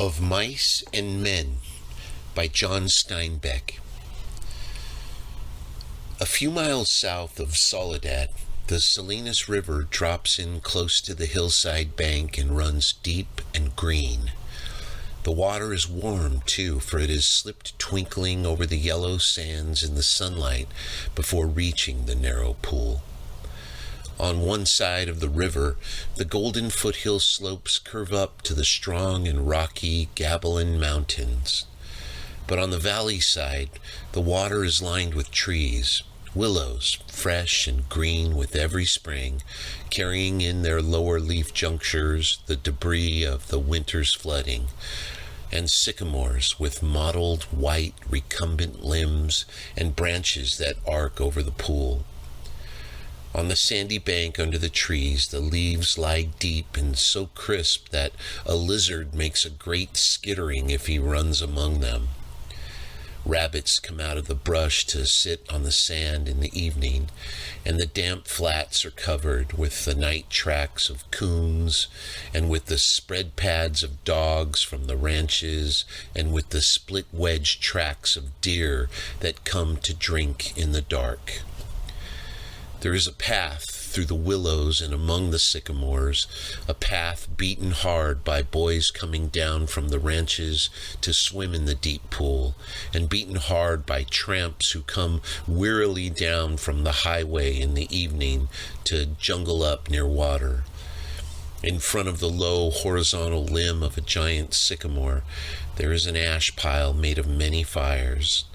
Of Mice and Men by John Steinbeck. A few miles south of Soledad, the Salinas River drops in close to the hillside bank and runs deep and green. The water is warm, too, for it has slipped twinkling over the yellow sands in the sunlight before reaching the narrow pool. On one side of the river, the golden foothill slopes curve up to the strong and rocky Gabilan Mountains. But on the valley side, the water is lined with trees, willows, fresh and green with every spring, carrying in their lower leaf junctures the debris of the winter's flooding, and sycamores with mottled white recumbent limbs and branches that arc over the pool. On the sandy bank under the trees, the leaves lie deep and so crisp that a lizard makes a great skittering if he runs among them. Rabbits come out of the brush to sit on the sand in the evening, and the damp flats are covered with the night tracks of coons, and with the spread pads of dogs from the ranches, and with the split wedge tracks of deer that come to drink in the dark. There is a path through the willows and among the sycamores, a path beaten hard by boys coming down from the ranches to swim in the deep pool, and beaten hard by tramps who come wearily down from the highway in the evening to jungle up near water. In front of the low horizontal limb of a giant sycamore, there is an ash pile made of many fires.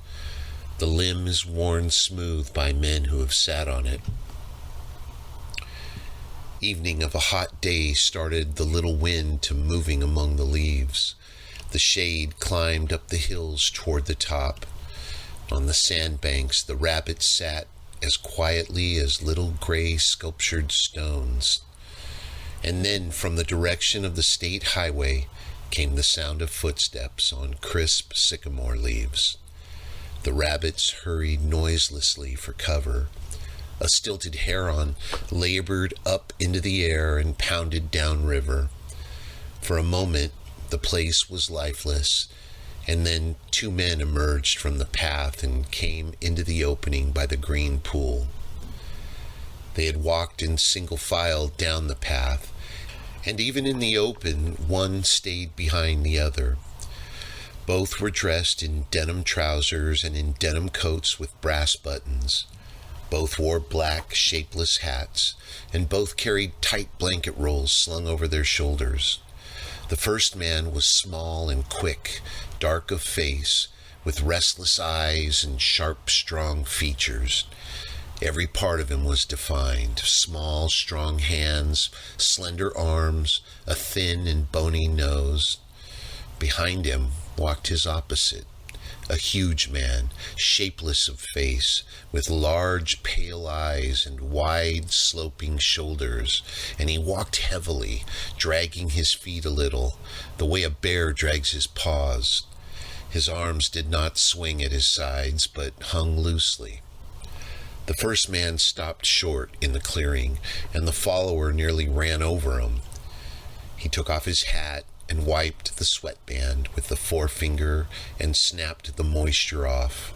The limb is worn smooth by men who have sat on it. Evening of a hot day started the little wind to moving among the leaves. The shade climbed up the hills toward the top. On the sandbanks, the rabbits sat as quietly as little gray sculptured stones. And then from the direction of the state highway came the sound of footsteps on crisp sycamore leaves. The rabbits hurried noiselessly for cover. A stilted heron labored up into the air and pounded downriver. For a moment, the place was lifeless, and then two men emerged from the path and came into the opening by the green pool. They had walked in single file down the path, and even in the open, one stayed behind the other. Both were dressed in denim trousers and in denim coats with brass buttons. Both wore black, shapeless hats, and both carried tight blanket rolls slung over their shoulders. The first man was small and quick, dark of face, with restless eyes and sharp, strong features. Every part of him was defined: small, strong hands, slender arms, a thin and bony nose. Behind him walked his opposite, a huge man, shapeless of face, with large pale eyes and wide sloping shoulders, and he walked heavily, dragging his feet a little, the way a bear drags his paws. His arms did not swing at his sides, but hung loosely. The first man stopped short in the clearing, and the follower nearly ran over him. He took off his hat and wiped the sweatband with the forefinger and snapped the moisture off.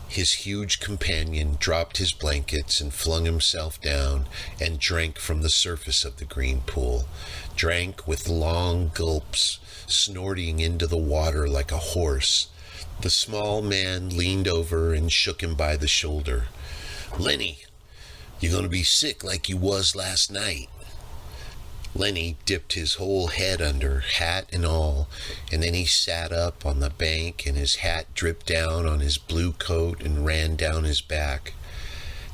His huge companion dropped his blankets and flung himself down and drank from the surface of the green pool, drank with long gulps, snorting into the water like a horse. The small man leaned over and shook him by the shoulder. "Lennie, you're going to be sick like you was last night." Lennie dipped his whole head under, hat and all, and then he sat up on the bank and his hat dripped down on his blue coat and ran down his back.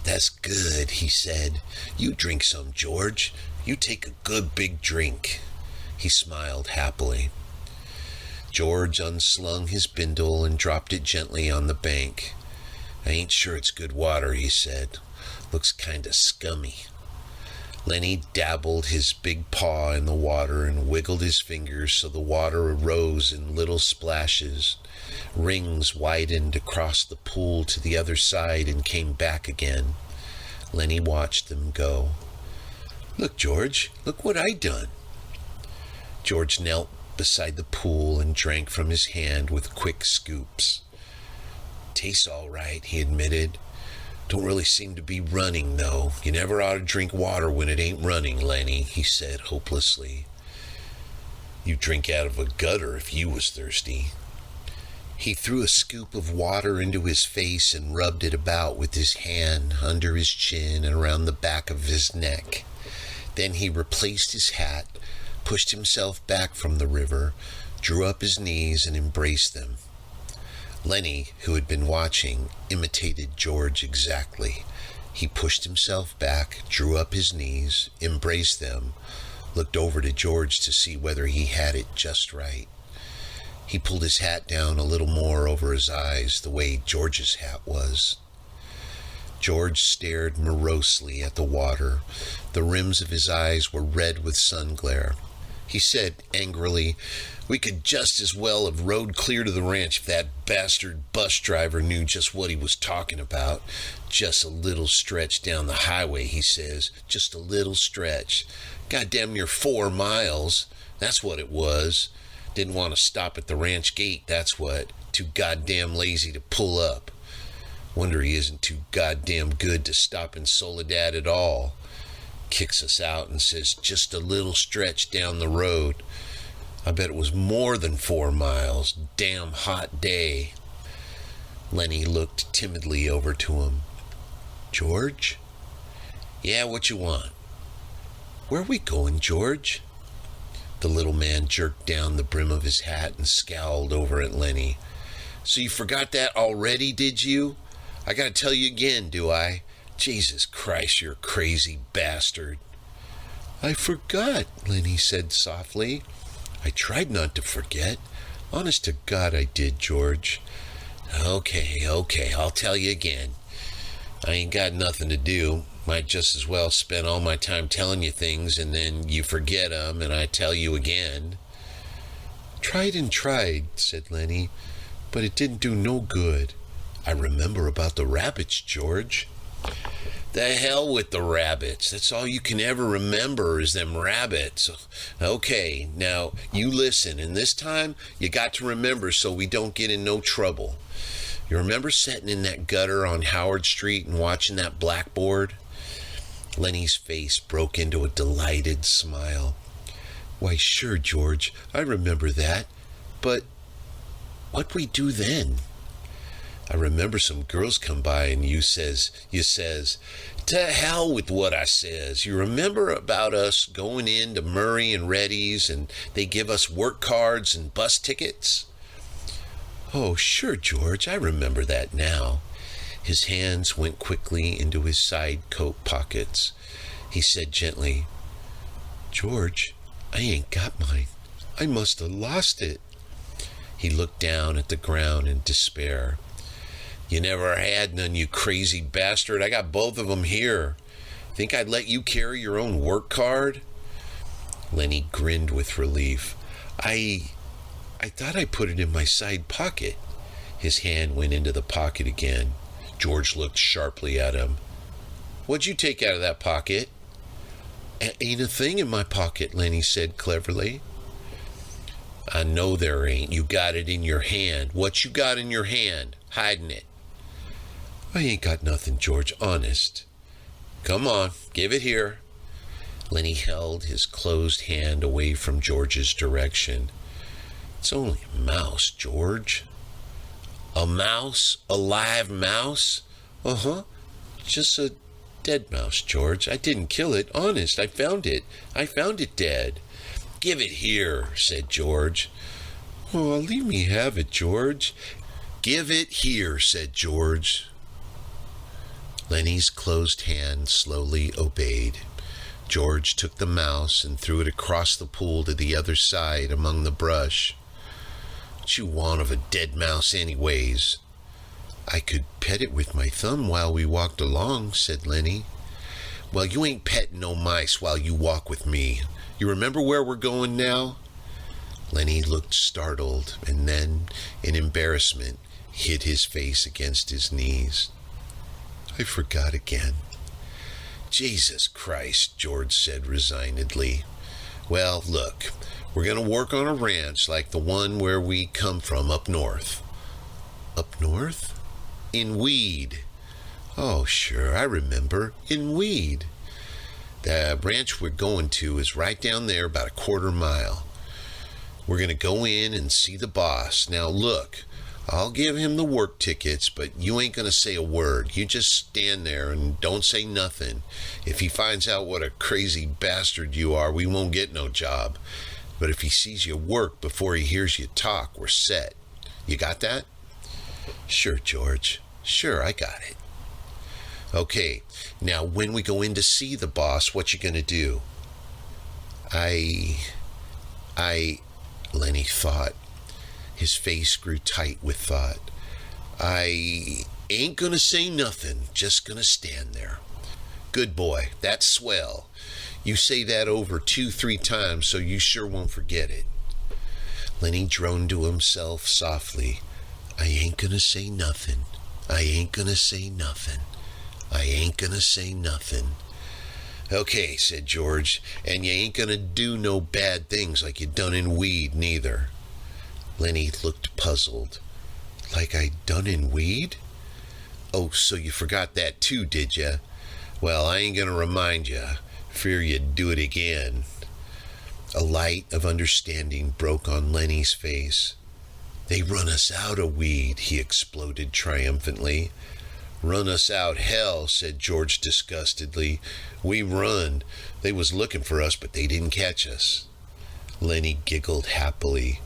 "That's good," he said. "You drink some, George. You take a good big drink." He smiled happily. George unslung his bindle and dropped it gently on the bank. "I ain't sure it's good water," he said. "Looks kinda scummy." Lennie dabbled his big paw in the water and wiggled his fingers so the water arose in little splashes. Rings widened across the pool to the other side and came back again. Lennie watched them go. "Look, George, look what I done." George knelt beside the pool and drank from his hand with quick scoops. "Tastes all right," he admitted. "Don't really seem to be running, though. You never ought to drink water when it ain't running, Lennie," he said hopelessly. "You'd drink out of a gutter if you was thirsty." He threw a scoop of water into his face and rubbed it about with his hand under his chin and around the back of his neck. Then he replaced his hat, pushed himself back from the river, drew up his knees and embraced them. Lennie, who had been watching, imitated George exactly. He pushed himself back, drew up his knees, embraced them, looked over to George to see whether he had it just right. He pulled his hat down a little more over his eyes, the way George's hat was. George stared morosely at the water. The rims of his eyes were red with sun glare. He said angrily, "We could just as well have rode clear to the ranch if that bastard bus driver knew just what he was talking about. Just a little stretch down the highway," he says. "Just a little stretch. Goddamn near 4 miles. That's what it was. Didn't want to stop at the ranch gate, that's what. Too goddamn lazy to pull up. Wonder he isn't too goddamn good to stop in Soledad at all. Kicks us out and says just a little stretch down the road. I bet it was more than 4 miles. Damn hot day." Lennie looked timidly over to him. "George?" "Yeah, what you want?" "Where are we going, George?" The little man jerked down the brim of his hat and scowled over at Lennie. "So you forgot that already, did you? I gotta tell you again, do I? Jesus Christ, you're a crazy bastard." "I forgot," Lennie said softly. "I tried not to forget. Honest to God, I did, George." Okay, I'll tell you again. I ain't got nothing to do. Might just as well spend all my time telling you things and then you forget 'em and I tell you again." "Tried and tried," said Lennie, "but it didn't do no good. I remember about the rabbits, George." "The hell with the rabbits. That's all you can ever remember is them rabbits. Okay, now you listen, and this time you got to remember so we don't get in no trouble. You remember sitting in that gutter on Howard Street and watching that blackboard?" Lennie's face broke into a delighted smile. "Why, sure, George, I remember that. But what'd we do then?" "I remember some girls come by and you says, to hell with what I says. You remember about us going in to Murray and Reddy's and they give us work cards and bus tickets?" "Oh, sure, George, I remember that now." His hands went quickly into his side coat pockets. He said gently, "George, I ain't got mine. I must have lost it." He looked down at the ground in despair. "You never had none, you crazy bastard. I got both of them here. Think I'd let you carry your own work card?" Lennie grinned with relief. I thought I put it in my side pocket." His hand went into the pocket again. George looked sharply at him. "What'd you take out of that pocket?" "Ain't a thing in my pocket," Lennie said cleverly. "I know there ain't. You got it in your hand. What you got in your hand? Hiding it." "I ain't got nothing, George, honest." "Come on, give it here." Lennie held his closed hand away from George's direction. "It's only a mouse, George." "A mouse? A live mouse?" "Uh-huh. Just a dead mouse, George. I didn't kill it. Honest, I found it. I found it dead." "Give it here," said George. "Oh, leave me have it, George." "Give it here," said George. Lennie's closed hand slowly obeyed. George took the mouse and threw it across the pool to the other side among the brush. "What you want of a dead mouse anyways?" "I could pet it with my thumb while we walked along," said Lennie. "Well, you ain't petting no mice while you walk with me. You remember where we're going now?" Lennie looked startled and then, in embarrassment, hid his face against his knees. "I forgot again." "Jesus Christ," George said resignedly. "Well, look, We're going to work on a ranch like the one where we come from up north. Up north? In Weed. Oh, sure, I remember. In Weed. The ranch we're going to is right down there, about a quarter mile. We're going to go in and see the boss. Now, look, I'll give him the work tickets, but you ain't going to say a word. You just stand there and don't say nothing. If he finds out what a crazy bastard you are, we won't get no job. But if he sees you work before he hears you talk, we're set. You got that? Sure, George. Sure, I got it. Okay, now when we go in to see the boss, what you gonna do? Lennie thought. His face grew tight with thought. I ain't gonna say nothing, just gonna stand there. Good boy, that's swell. You say that over 2-3 times so you sure won't forget it. Lennie droned to himself softly. I ain't gonna say nothing. I ain't gonna say nothing. I ain't gonna say nothing. Okay, said George, and you ain't gonna do no bad things like you done in Weed, neither. Lennie looked puzzled. Like I done in Weed? Oh, so you forgot that too, did ya? Well, I ain't gonna remind ya. Fear you'd do it again. A light of understanding broke on Lennie's face. They run us out of Weed, he exploded triumphantly. Run us out, hell, said George disgustedly. We run. They was looking for us, but they didn't catch us. Lennie giggled happily.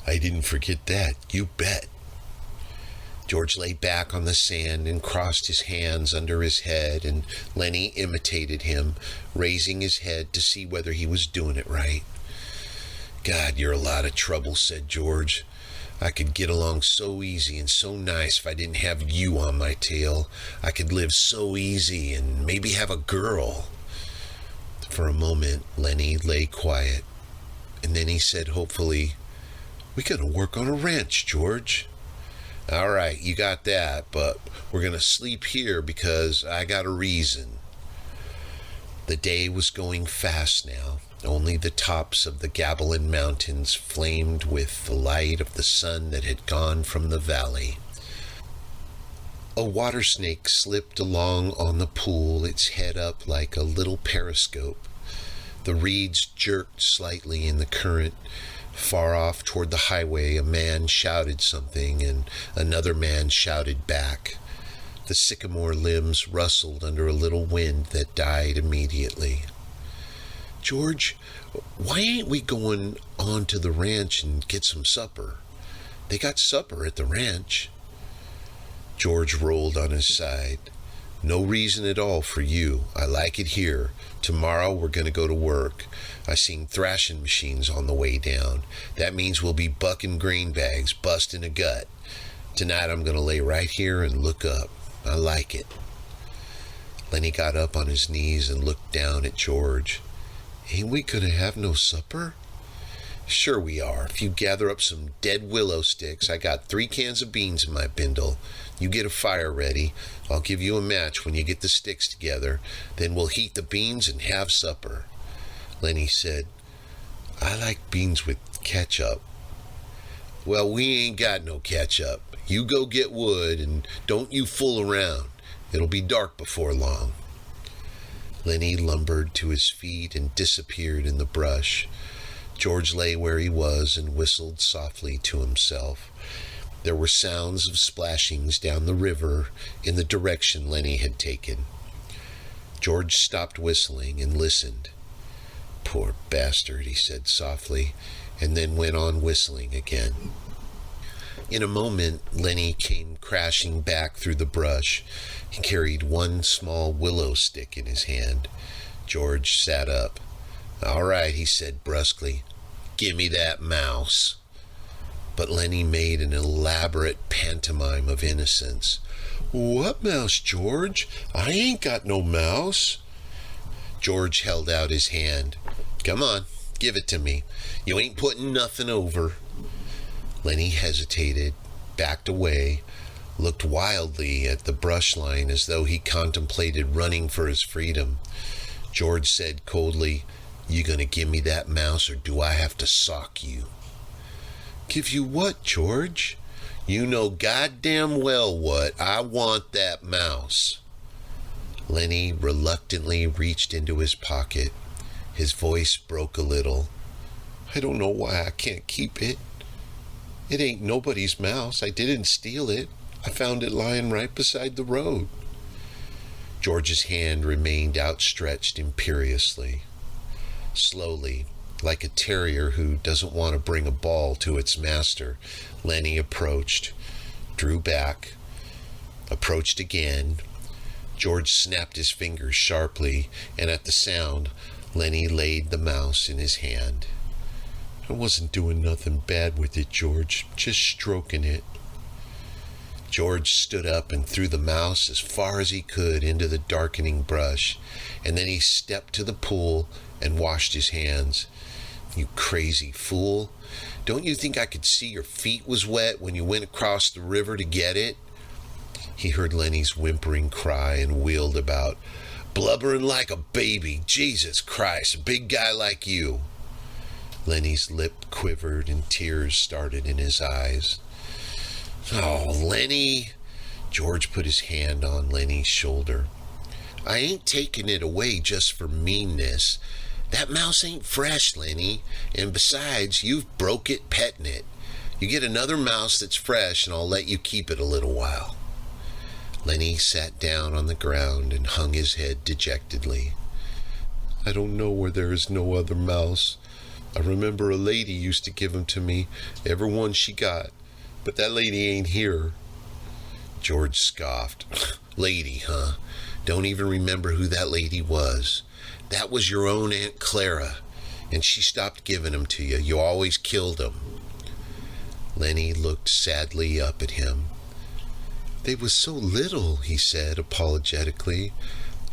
I didn't forget that, you bet. George lay back on the sand and crossed his hands under his head, and Lennie imitated him, raising his head to see whether he was doing it right. God, you're a lot of trouble, said George. I could get along so easy and so nice if I didn't have you on my tail. I could live so easy and maybe have a girl. For a moment, Lennie lay quiet, and then he said hopefully, we gotta work on a ranch, George. All right, you got that, but we're gonna sleep here because I got a reason. The day was going fast now. Only the tops of the Gavilan Mountains flamed with the light of the sun that had gone from the valley. A water snake slipped along on the pool, its head up like a little periscope. The reeds jerked slightly in the current. Far off toward the highway, a man shouted something, and another man shouted back. The sycamore limbs rustled under a little wind that died immediately. George, why ain't we going on to the ranch and get some supper? They got supper at the ranch. George rolled on his side. No reason at all for you. I like it here. Tomorrow we're going to go to work. I seen thrashing machines on the way down. That means we'll be bucking grain bags, busting a gut. Tonight I'm going to lay right here and look up. I like it. Lennie got up on his knees and looked down at George. Ain't we gonna have no supper? Sure we are. If you gather up some dead willow sticks, I got 3 cans of beans in my bindle. You get a fire ready. I'll give you a match when you get the sticks together. Then we'll heat the beans and have supper. Lennie said, I like beans with ketchup. Well, we ain't got no ketchup. You go get wood and don't you fool around. It'll be dark before long. Lennie lumbered to his feet and disappeared in the brush. George lay where he was and whistled softly to himself. There were sounds of splashings down the river in the direction Lennie had taken. George stopped whistling and listened. Poor bastard, he said softly, and then went on whistling again. In a moment, Lennie came crashing back through the brush. He carried one small willow stick in his hand. George sat up. All right, he said brusquely. Give me that mouse. But Lennie made an elaborate pantomime of innocence. What mouse, George? I ain't got no mouse. George held out his hand. Come on, give it to me. You ain't putting nothing over. Lennie hesitated, backed away, looked wildly at the brush line as though he contemplated running for his freedom. George said coldly, You gonna give me that mouse, or do I have to sock you? Give you what, George? You know goddamn well what. I want that mouse. Lennie reluctantly reached into his pocket. His voice broke a little. I don't know why I can't keep it. It ain't nobody's mouse. I didn't steal it. I found it lying right beside the road. George's hand remained outstretched imperiously. Slowly, like a terrier who doesn't want to bring a ball to its master, Lennie approached, drew back, approached again. George snapped his fingers sharply, and at the sound, Lennie laid the mouse in his hand. I wasn't doing nothing bad with it, George, just stroking it. George stood up and threw the mouse as far as he could into the darkening brush, and then he stepped to the pool and washed his hands. You crazy fool. Don't you think I could see your feet was wet when you went across the river to get it? He heard Lennie's whimpering cry and wheeled about. Blubbering like a baby. Jesus Christ, a big guy like you. Lennie's lip quivered and tears started in his eyes. Oh, Lennie. George put his hand on Lennie's shoulder. I ain't taking it away just for meanness. That mouse ain't fresh, Lennie. And besides, you've broke it petting it. You get another mouse that's fresh and I'll let you keep it a little while. Lennie sat down on the ground and hung his head dejectedly. I don't know where there is no other mouse. I remember a lady used to give 'em to me, every one she got, but that lady ain't here. George scoffed. Lady, huh? Don't even remember who that lady was. That was your own Aunt Clara, and she stopped giving 'em to you. You always killed 'em. Lennie looked sadly up at him. They was so little, he said apologetically.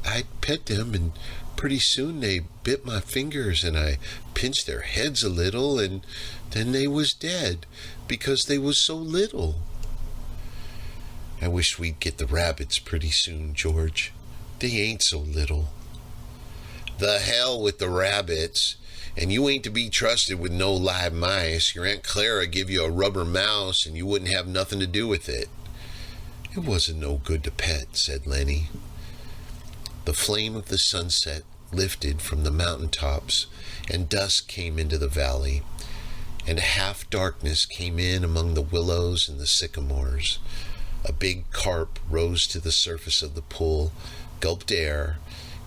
I'd pet them, and pretty soon they bit my fingers, and I pinched their heads a little, and then they was dead, because they was so little. I wish we'd get the rabbits pretty soon, George. They ain't so little. The hell with the rabbits. And you ain't to be trusted with no live mice. Your Aunt Clara give you a rubber mouse, and you wouldn't have nothing to do with it. It wasn't no good to pet, said Lennie. The flame of the sunset lifted from the mountaintops, and dusk came into the valley, and a half-darkness came in among the willows and the sycamores. A big carp rose to the surface of the pool, gulped air,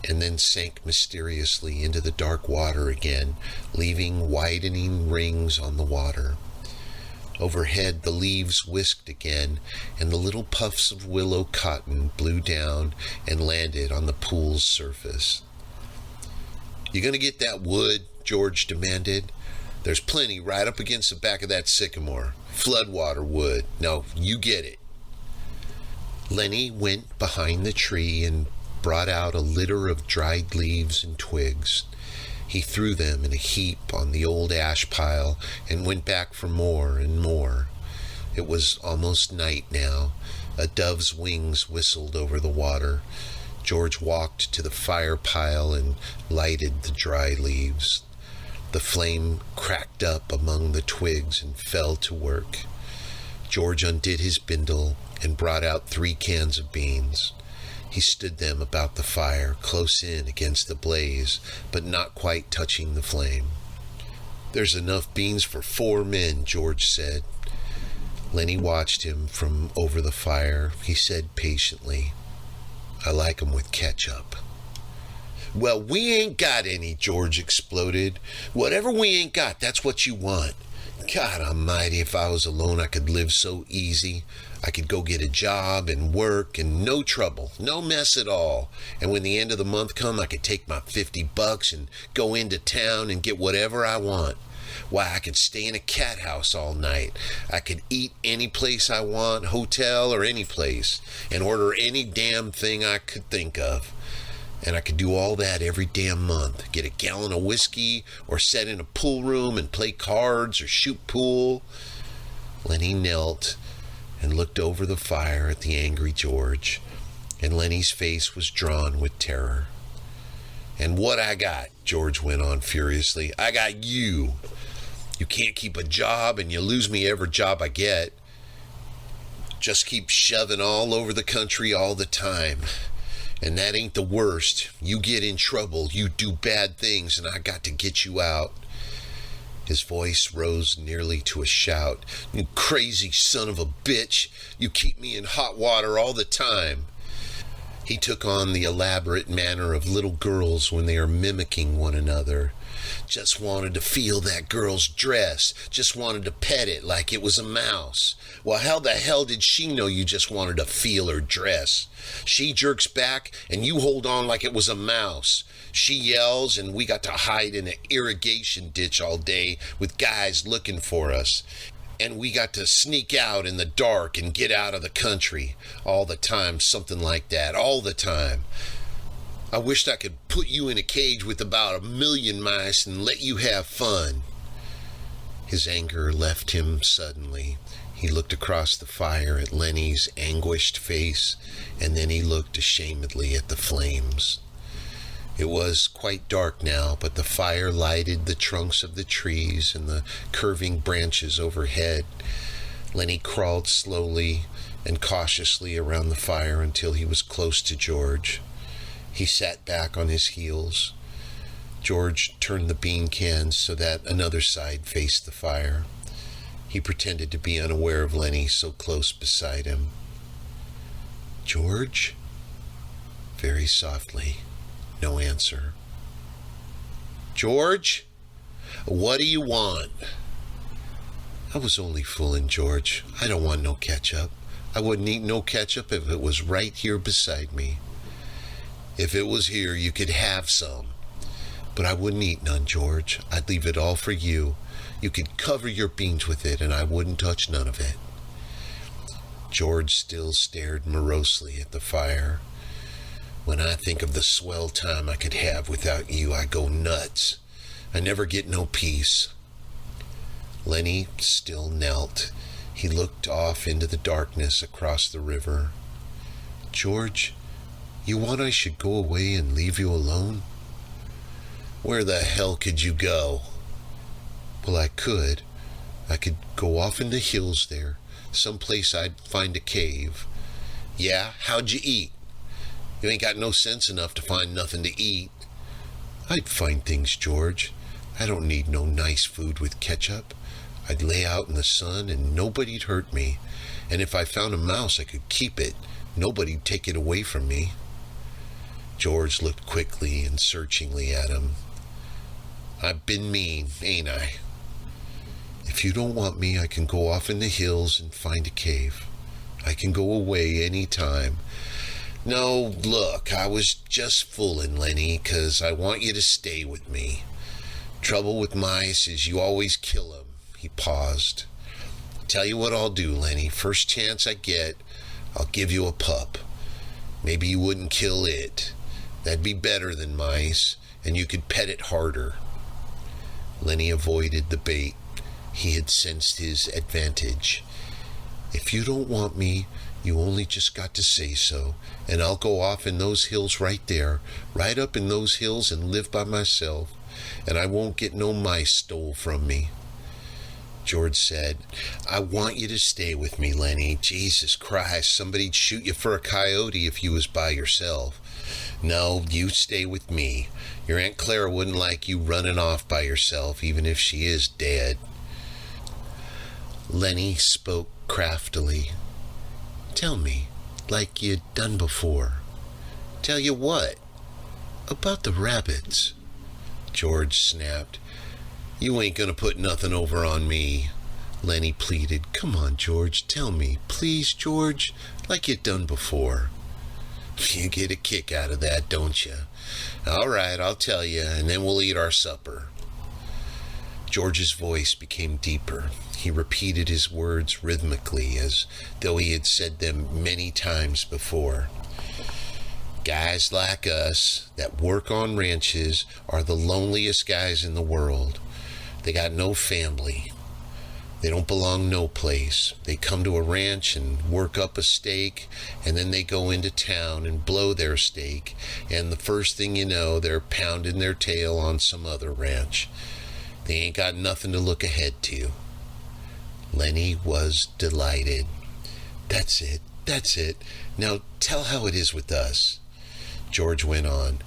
and then sank mysteriously into the dark water again, leaving widening rings on the water. Overhead, the leaves whisked again, and the little puffs of willow cotton blew down and landed on the pool's surface. You gonna get that wood? George demanded. There's plenty right up against the back of that sycamore. Floodwater wood. No, you get it. Lennie went behind the tree and brought out a litter of dried leaves and twigs. He threw them in a heap on the old ash pile and went back for more and more. It was almost night now. A dove's wings whistled over the water. George walked to the fire pile and lighted the dry leaves. The flame cracked up among the twigs and fell to work. George undid his bindle and brought out 3 cans of beans. He stood them about the fire, close in against the blaze, but not quite touching the flame. There's enough beans for 4 men, George said. Lennie watched him from over the fire. He said patiently, I like 'em with ketchup. Well, we ain't got any, George exploded. Whatever we ain't got, that's what you want. God almighty, if I was alone, I could live so easy. I could go get a job and work and no trouble, no mess at all. And when the end of the month come, I could take my $50 and go into town and get whatever I want. Why, I could stay in a cat house all night. I could eat any place I want, hotel or any place, and order any damn thing I could think of. And I could do all that every damn month. Get a gallon of whiskey, or sit in a pool room and play cards or shoot pool. Lennie knelt and looked over the fire at the angry George, and Lennie's face was drawn with terror. And what I got, George went on furiously, I got you. You can't keep a job and you lose me every job I get. Just keep shoving all over the country all the time. And that ain't the worst. You get in trouble, you do bad things, and I got to get you out. His voice rose nearly to a shout. You crazy son of a bitch. You keep me in hot water all the time. He took on the elaborate manner of little girls when they are mimicking one another. Just wanted to feel that girl's dress. Just wanted to pet it like it was a mouse. Well, how the hell did she know you just wanted to feel her dress? She jerks back and you hold on like it was a mouse. She yells and we got to hide in an irrigation ditch all day with guys looking for us. And we got to sneak out in the dark and get out of the country. All the time, something like that. All the time. I wished I could put you in a cage with about 1,000,000 mice and let you have fun. His anger left him suddenly. He looked across the fire at Lennie's anguished face, and then he looked ashamedly at the flames. It was quite dark now, but the fire lighted the trunks of the trees and the curving branches overhead. Lennie crawled slowly and cautiously around the fire until he was close to George. He sat back on his heels. George turned the bean cans so that another side faced the fire. He pretended to be unaware of Lennie so close beside him. "George?" Very softly. No answer. "George? What do you want?" "I was only fooling, George. I don't want no ketchup. I wouldn't eat no ketchup if it was right here beside me." "If it was here, you could have some." "But I wouldn't eat none, George. I'd leave it all for you. You could cover your beans with it, and I wouldn't touch none of it." George still stared morosely at the fire. "When I think of the swell time I could have without you, I go nuts. I never get no peace." Lennie still knelt. He looked off into the darkness across the river. "George, you want I should go away and leave you alone?" "Where the hell could you go?" "Well, I could. I could go off in the hills there. Someplace I'd find a cave." "Yeah? How'd you eat? You ain't got no sense enough to find nothing to eat." "I'd find things, George. I don't need no nice food with ketchup. I'd lay out in the sun and nobody'd hurt me. And if I found a mouse, I could keep it. Nobody'd take it away from me." George looked quickly and searchingly at him. "I've been mean, ain't I?" "If you don't want me, I can go off in the hills and find a cave. I can go away any time." "No, look, I was just fooling, Lennie, 'cause I want you to stay with me. Trouble with mice is you always kill 'em." He paused. "Tell you what I'll do, Lennie. First chance I get, I'll give you a pup. Maybe you wouldn't kill it. That'd be better than mice, and you could pet it harder." Lennie avoided the bait. He had sensed his advantage. "If you don't want me, you only just got to say so, and I'll go off in those hills right there, right up in those hills and live by myself, and I won't get no mice stole from me." George said, "I want you to stay with me, Lennie. Jesus Christ, somebody'd shoot you for a coyote if you was by yourself. No, you stay with me. Your Aunt Clara wouldn't like you running off by yourself, even if she is dead." Lennie spoke craftily. "Tell me, like you'd done before." "Tell you what?" "About the rabbits." George snapped. "You ain't gonna put nothing over on me." Lennie pleaded. "Come on, George, tell me. Please, George, like you'd done before." "You get a kick out of that, don't you? All right, I'll tell you, and then we'll eat our supper." George's voice became deeper. He repeated his words rhythmically, as though he had said them many times before. "Guys like us that work on ranches are the loneliest guys in the world. They got no family. They don't belong no place. They come to a ranch and work up a stake, and then they go into town and blow their stake, and the first thing you know, they're pounding their tail on some other ranch. They ain't got nothing to look ahead to. Lennie was delighted. That's it. Now tell how it is with us. George went on.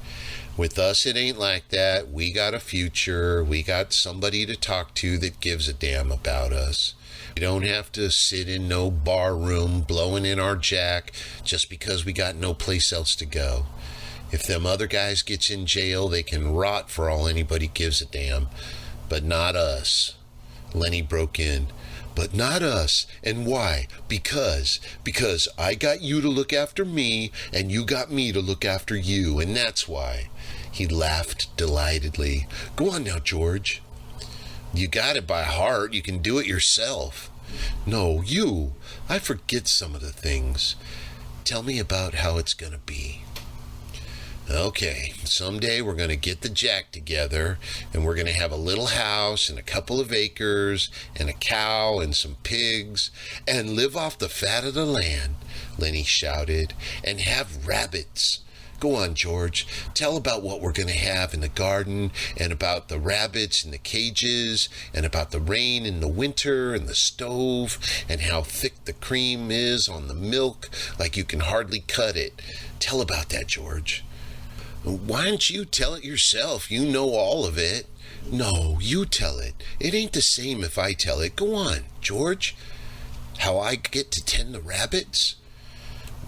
With us, it ain't like that. We got a future. We got somebody to talk to that gives a damn about us. We don't have to sit in no bar room blowing in our jack just because we got no place else to go. If them other guys gets in jail, they can rot for all anybody gives a damn. But not us. Lennie broke in. But not us. And why? Because I got you to look after me, and you got me to look after you, and that's why. He laughed delightedly. Go on now, George. You got it by heart. You can do it yourself. No, you. I forget some of the things. Tell me about how it's going to be. Okay, someday we're going to get the jack together, and we're going to have a little house and a couple of acres and a cow and some pigs and live off the fat of the land, Lennie shouted, and have rabbits. Go on, George. Tell about what we're going to have in the garden, and about the rabbits in the cages, and about the rain in the winter and the stove, and how thick the cream is on the milk, like you can hardly cut it. Tell about that, George. Why don't you tell it yourself? You know all of it. No, you tell it. It ain't the same if I tell it. Go on, George. How I get to tend the rabbits?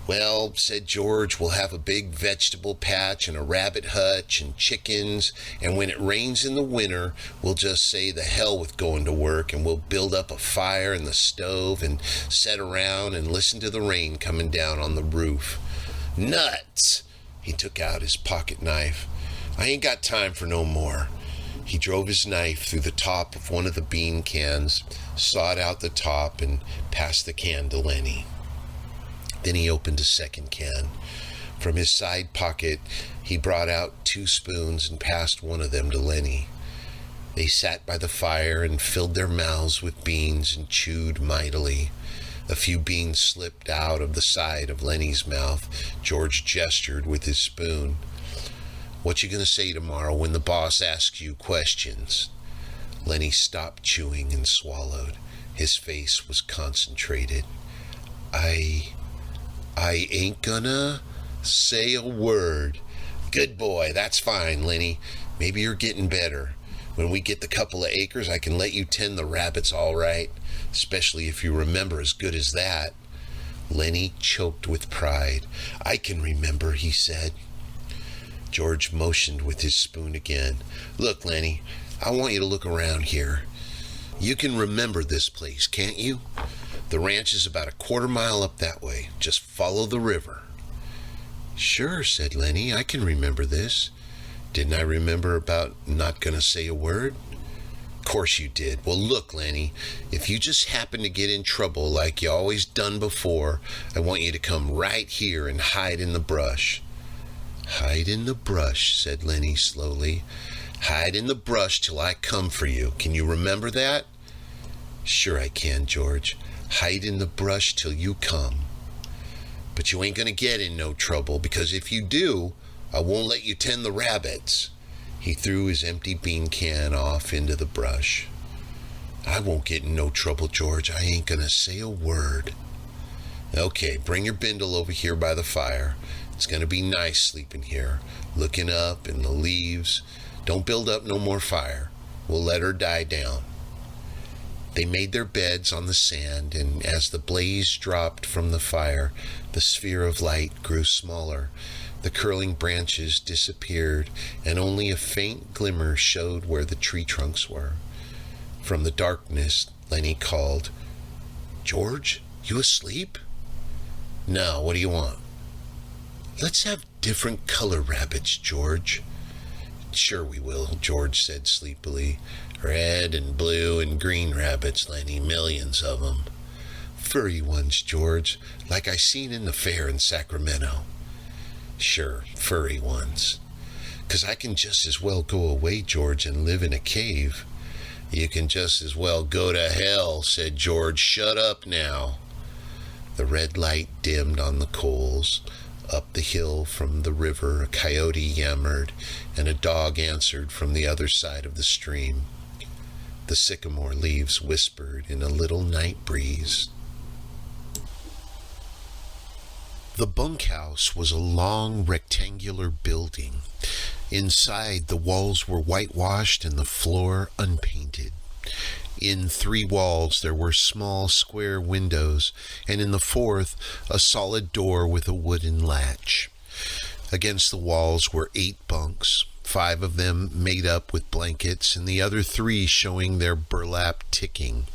Well, said George, we'll have a big vegetable patch and a rabbit hutch and chickens, and when it rains in the winter, we'll just say the hell with going to work, and we'll build up a fire in the stove and sit around and listen to the rain coming down on the roof. Nuts! He took out his pocket knife. I ain't got time for no more. He drove his knife through the top of one of the bean cans, sawed out the top, and passed the can to Lennie. Then he opened a second can. From his side pocket, he brought out 2 spoons and passed one of them to Lennie. They sat by the fire and filled their mouths with beans and chewed mightily. A few beans slipped out of the side of Lennie's mouth. George gestured with his spoon. What you gonna say tomorrow when the boss asks you questions? Lennie stopped chewing and swallowed. His face was concentrated. I ain't gonna say a word. Good boy, that's fine, Lennie. Maybe you're getting better. When we get the couple of acres, I can let you tend the rabbits all right, especially if you remember as good as that. Lennie choked with pride. I can remember, he said. George motioned with his spoon again. Look, Lennie, I want you to look around here. You can remember this place, can't you? The ranch is about a quarter mile up that way. Just follow the river. Sure, said Lennie, I can remember this. Didn't I remember about not gonna say a word? Course you did. Well, look, Lennie, if you just happen to get in trouble like you always done before, I want you to come right here and hide in the brush. Hide in the brush, said Lennie slowly. Hide in the brush till I come for you. Can you remember that? Sure I can, George. Hide in the brush till you come. But you ain't gonna get in no trouble, because if you do, I won't let you tend the rabbits. He threw his empty bean can off into the brush. I won't get in no trouble, George. I ain't gonna say a word. Okay, bring your bindle over here by the fire. It's gonna be nice sleeping here, looking up in the leaves. Don't build up no more fire. We'll let her die down. They made their beds on the sand, and as the blaze dropped from the fire, the sphere of light grew smaller. The curling branches disappeared, and only a faint glimmer showed where the tree trunks were. From the darkness, Lennie called, George, you asleep? No, what do you want? Let's have different color rabbits, George. Sure we will, George said sleepily. Red and blue and green rabbits, Lennie, millions of them. Furry ones, George, like I seen in the fair in Sacramento. Sure, furry ones. 'Cause I can just as well go away, George, and live in a cave. You can just as well go to hell, said George. Shut up now. The red light dimmed on the coals. Up the hill from the river, a coyote yammered, and a dog answered from the other side of the stream. The sycamore leaves whispered in a little night breeze. The bunkhouse was a long rectangular building. Inside, the walls were whitewashed and the floor unpainted. In 3 walls there were small square windows, and in the 4th a solid door with a wooden latch. Against the walls were 8 bunks, 5 of them made up with blankets, and the other 3 showing their burlap ticking.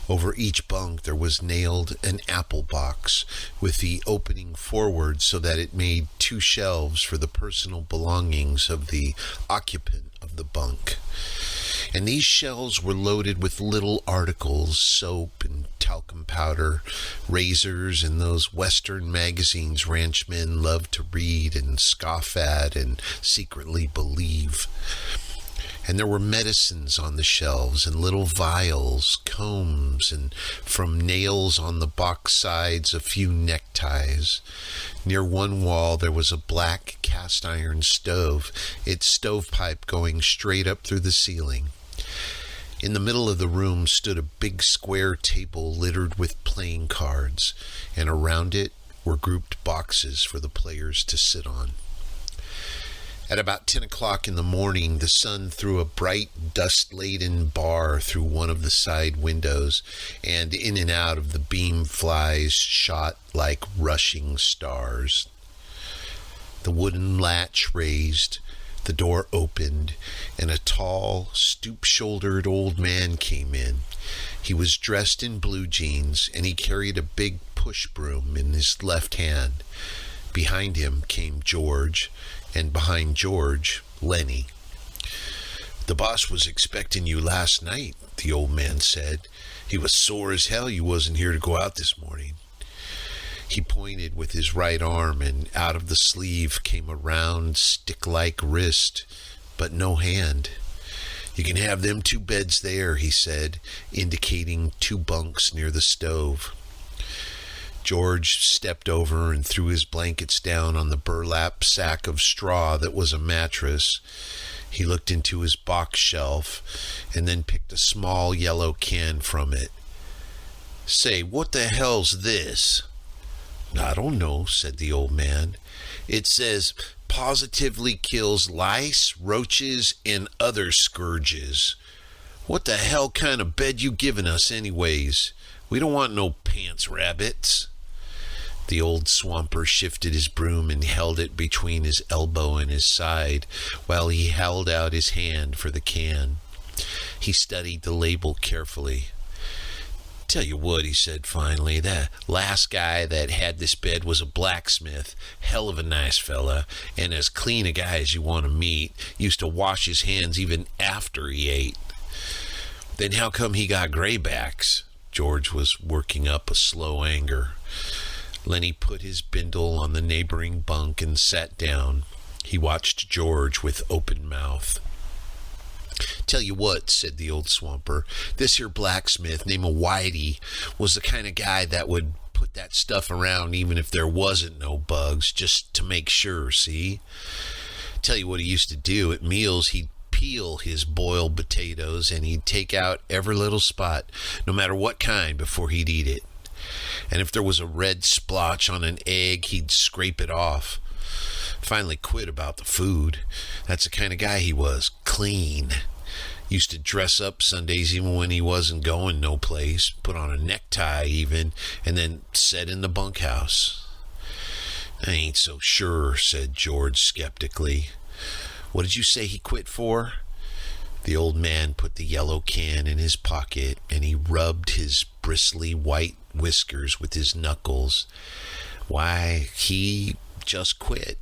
Over each bunk there was nailed an apple box with the opening forward so that it made 2 shelves for the personal belongings of the occupant of the bunk. And these shelves were loaded with little articles, soap and talcum powder, razors, and those Western magazines ranchmen love to read and scoff at and secretly believe. And there were medicines on the shelves and little vials, combs, and from nails on the box sides a few neckties. Near one wall there was a black cast iron stove, its stovepipe going straight up through the ceiling. In the middle of the room stood a big square table littered with playing cards, and around it were grouped boxes for the players to sit on. At about 10 o'clock in the morning, the sun threw a bright, dust-laden bar through one of the side windows, and in and out of the beam flies shot like rushing stars. The wooden latch raised, the door opened, and a tall, stoop-shouldered old man came in. He was dressed in blue jeans, and he carried a big push broom in his left hand. Behind him came George, and behind George, Lennie. "The boss was expecting you last night," the old man said. "He was sore as hell you wasn't here to go out this morning." He pointed with his right arm, and out of the sleeve came a round, stick-like wrist, but no hand. "You can have them 2 beds there," he said, indicating 2 bunks near the stove. George stepped over and threw his blankets down on the burlap sack of straw that was a mattress. He looked into his box shelf and then picked a small yellow can from it. "Say, what the hell's this?" "I don't know," said the old man. "It says positively kills lice, roaches, and other scourges. What the hell kind of bed you giving us anyways? We don't want no pants rabbits." The old swamper shifted his broom and held it between his elbow and his side while he held out his hand for the can. He studied the label carefully. "Tell you what," he said finally, "that last guy that had this bed was a blacksmith, hell of a nice fella, and as clean a guy as you want to meet, used to wash his hands even after he ate." "Then how come he got graybacks?" George was working up a slow anger. Lennie put his bindle on the neighboring bunk and sat down. He watched George with open mouth. "Tell you what," said the old swamper, "this here blacksmith named Whitey was the kind of guy that would put that stuff around even if there wasn't no bugs, just to make sure, see? Tell you what he used to do at meals, he'd peel his boiled potatoes and he'd take out every little spot, no matter what kind, before he'd eat it. And if there was a red splotch on an egg, he'd scrape it off. Finally quit about the food. That's the kind of guy he was, clean. Used to dress up Sundays even when he wasn't going no place, put on a necktie even, and then set in the bunkhouse." "I ain't so sure," said George skeptically. "What did you say he quit for?" The old man put the yellow can in his pocket, and he rubbed his bristly white whiskers with his knuckles. "Why, he just quit.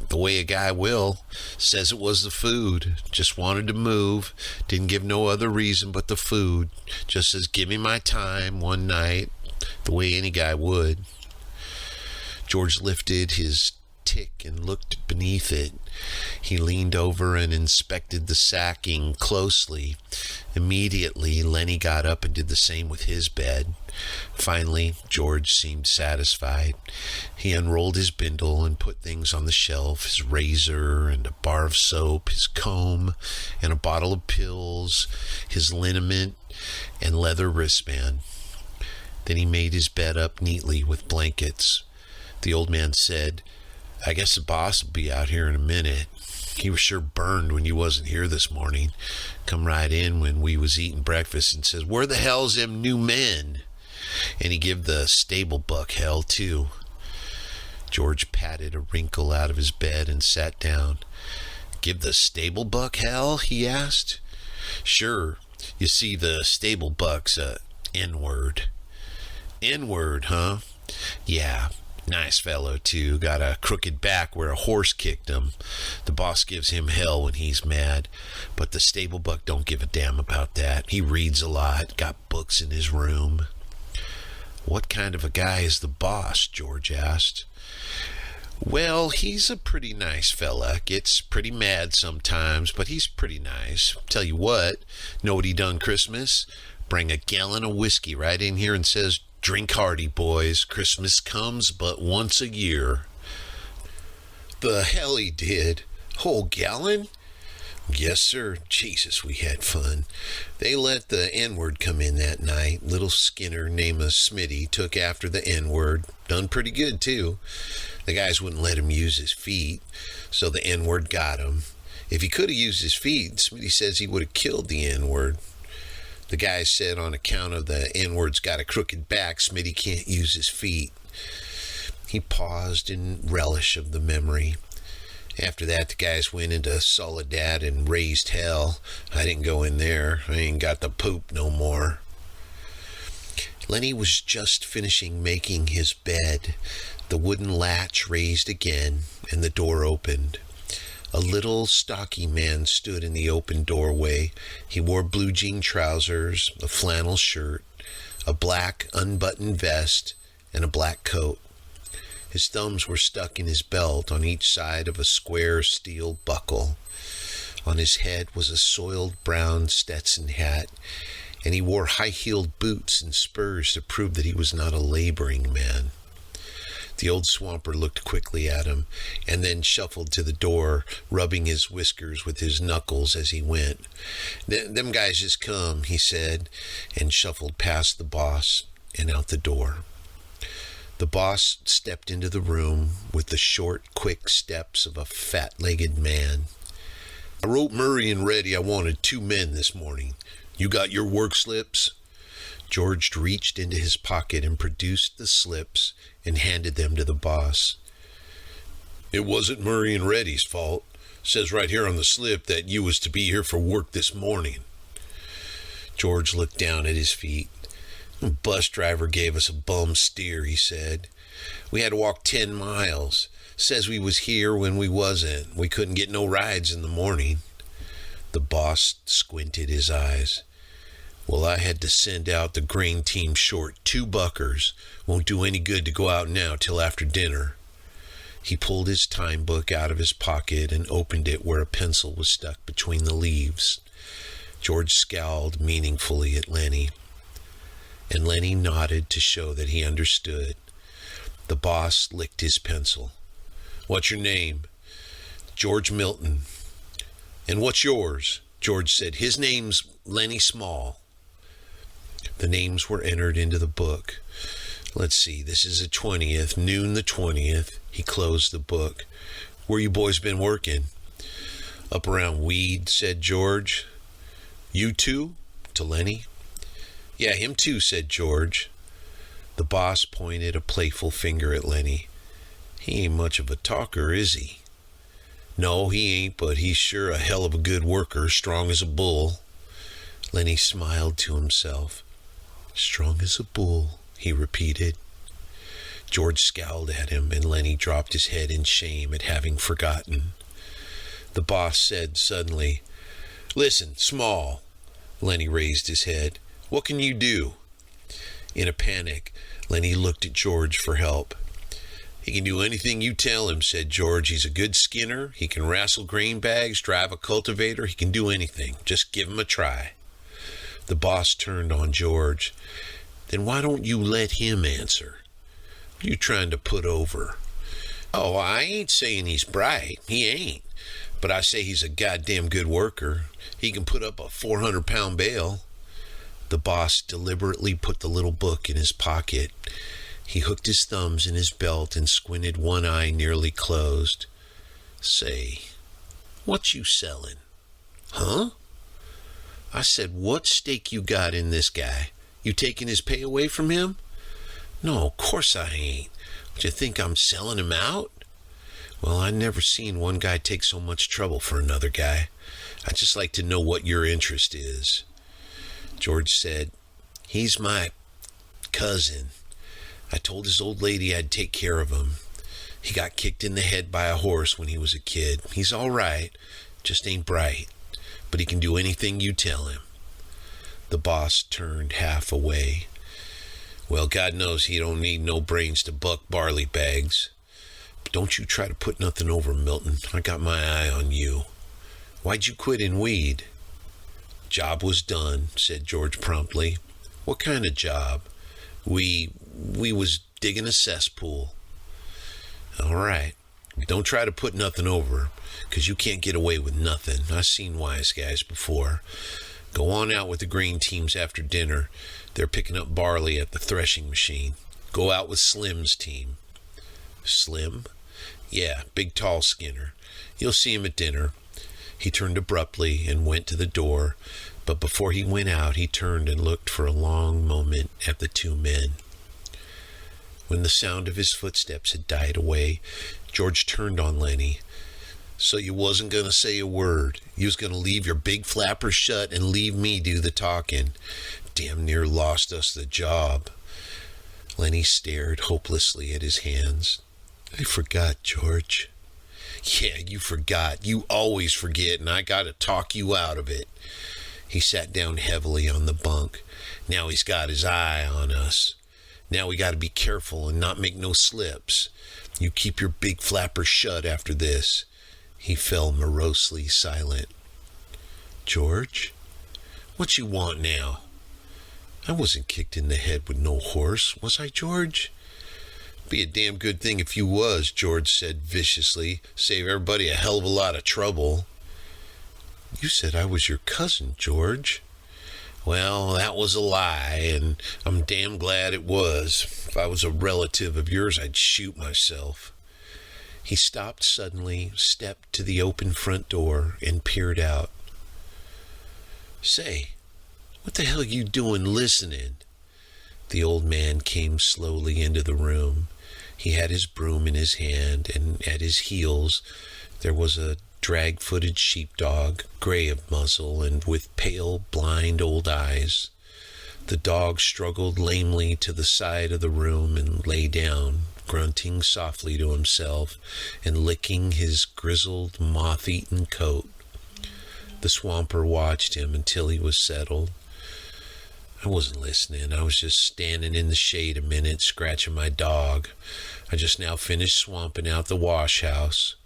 The way a guy will. Says it was the food. Just wanted to move. Didn't give no other reason but the food. Just says, 'Give me my time,' one night, the way any guy would." George lifted his tick and looked beneath it. He leaned over and inspected the sacking closely. Immediately, Lennie got up and did the same with his bed. Finally, George seemed satisfied. He unrolled his bindle and put things on the shelf, his razor and a bar of soap, his comb and a bottle of pills, his liniment and leather wristband. Then he made his bed up neatly with blankets. The old man said, "I guess the boss will be out here in a minute. He was sure burned when you wasn't here this morning. Come right in when we was eating breakfast and says, 'Where the hell's them new men?' And he give the stable buck hell, too." George patted a wrinkle out of his bed and sat down. "Give the stable buck hell?" he asked. "Sure. You see, the stable buck's a N-word." "N-word, huh?" "Yeah. Nice fellow, too. Got a crooked back where a horse kicked him. The boss gives him hell when he's mad. But the stable buck don't give a damn about that. He reads a lot, got books in his room." "What kind of a guy is the boss?" George asked. "Well, he's a pretty nice fella. Gets pretty mad sometimes, but he's pretty nice. Tell you what, know what he done Christmas? Bring a gallon of whiskey right in here and says, 'Drink hearty, boys. Christmas comes but once a year.'" "The hell he did. Whole gallon?" "Yes, sir. Jesus, we had fun. They let the N-word come in that night. Little Skinner named Smitty took after the N-word. Done pretty good, too. The guys wouldn't let him use his feet, so the N-word got him. If he could have used his feet, Smitty says he would have killed the N-word. The guys said on account of the N-word's got a crooked back, Smitty can't use his feet." He paused in relish of the memory. "After that, the guys went into Soledad and raised hell. I didn't go in there. I ain't got the poop no more." Lennie was just finishing making his bed. The wooden latch raised again, and the door opened. A little, stocky man stood in the open doorway. He wore blue jean trousers, a flannel shirt, a black unbuttoned vest, and a black coat. His thumbs were stuck in his belt on each side of a square steel buckle. On his head was a soiled brown Stetson hat, and he wore high-heeled boots and spurs to prove that he was not a laboring man. The old swamper looked quickly at him, and then shuffled to the door, rubbing his whiskers with his knuckles as he went. "Them guys just come," he said, and shuffled past the boss and out the door. The boss stepped into the room with the short, quick steps of a fat-legged man. "I wrote Murray and Reddy I wanted 2 men this morning. You got your work slips?" George reached into his pocket and produced the slips and handed them to the boss. "It wasn't Murray and Reddy's fault. Says right here on the slip that you was to be here for work this morning." George looked down at his feet. "The bus driver gave us a bum steer," he said. "We had to walk 10 miles. Says we was here when we wasn't. We couldn't get no rides in the morning." The boss squinted his eyes. "Well, I had to send out the grain team short 2 buckers. Won't do any good to go out now till after dinner." He pulled his time book out of his pocket and opened it where a pencil was stuck between the leaves. George scowled meaningfully at Lennie, and Lennie nodded to show that he understood. The boss licked his pencil. "What's your name?" "George Milton." "And what's yours?" George said. "His name's Lennie Small." The names were entered into the book. "Let's see, this is the 20th, noon the 20th. He closed the book. "Where you boys been working?" "Up around Weed," said George. "You too?" to Lennie. "Yeah, him too," said George. The boss pointed a playful finger at Lennie. "He ain't much of a talker, is he?" "No, he ain't, but he's sure a hell of a good worker, strong as a bull." Lennie smiled to himself. "Strong as a bull," he repeated. George scowled at him, and Lennie dropped his head in shame at having forgotten. The boss said suddenly, "Listen, Small." Lennie raised his head. "What can you do?" In a panic, Lennie looked at George for help. He can do anything you tell him, said George. He's a good skinner. He can wrestle grain bags, drive a cultivator. He can do anything. Just give him a try. The boss turned on George. Then why don't you let him answer? What are you trying to put over? Oh, I ain't saying he's bright. He ain't. But I say he's a goddamn good worker. He can put up a 400-pound bale. The boss deliberately put the little book in his pocket. He hooked his thumbs in his belt and squinted one eye nearly closed. Say, what you selling? Huh? I said, what stake you got in this guy? You taking his pay away from him? No, of course I ain't. What, you think I'm selling him out? Well, I never seen one guy take so much trouble for another guy. I'd just like to know what your interest is. George said, he's my cousin. I told his old lady I'd take care of him. He got kicked in the head by a horse when he was a kid. He's all right, just ain't bright. But he can do anything you tell him. The boss turned half away. Well, God knows he don't need no brains to buck barley bags. But don't you try to put nothing over, Milton. I got my eye on you. Why'd you quit in weed? Job was done, said George promptly. What kind of job? We was digging a cesspool. All right. Don't try to put nothing over, 'cause you can't get away with nothing. I've seen wise guys before. Go on out with the green teams after dinner. They're picking up barley at the threshing machine. Go out with Slim's team. Slim? Yeah, big tall skinner. You'll see him at dinner. He turned abruptly and went to the door, but before he went out, he turned and looked for a long moment at the two men. When the sound of his footsteps had died away, George turned on Lennie. So you wasn't going to say a word. You was going to leave your big flapper shut and leave me do the talking. Damn near lost us the job. Lennie stared hopelessly at his hands. I forgot, George. Yeah, you forgot. You always forget, and I got to talk you out of it. He sat down heavily on the bunk. Now he's got his eye on us. Now we got to be careful and not make no slips. You keep your big flapper shut after this. He fell morosely silent. George? What you want now? I wasn't kicked in the head with no horse, was I, George? Be a damn good thing if you was, George said viciously. Save everybody a hell of a lot of trouble. You said I was your cousin, George. Well, that was a lie, and I'm damn glad it was. If I was a relative of yours, I'd shoot myself. He stopped suddenly, stepped to the open front door, and peered out. Say, what the hell are you doing listening? The old man came slowly into the room. He had his broom in his hand, and at his heels there was a drag-footed sheepdog, gray of muzzle and with pale, blind old eyes. The dog struggled lamely to the side of the room and lay down, grunting softly to himself and licking his grizzled, moth-eaten coat. The swamper watched him until he was settled. I wasn't listening. I was just standing in the shade a minute, scratching my dog. I just now finished swamping out the wash house.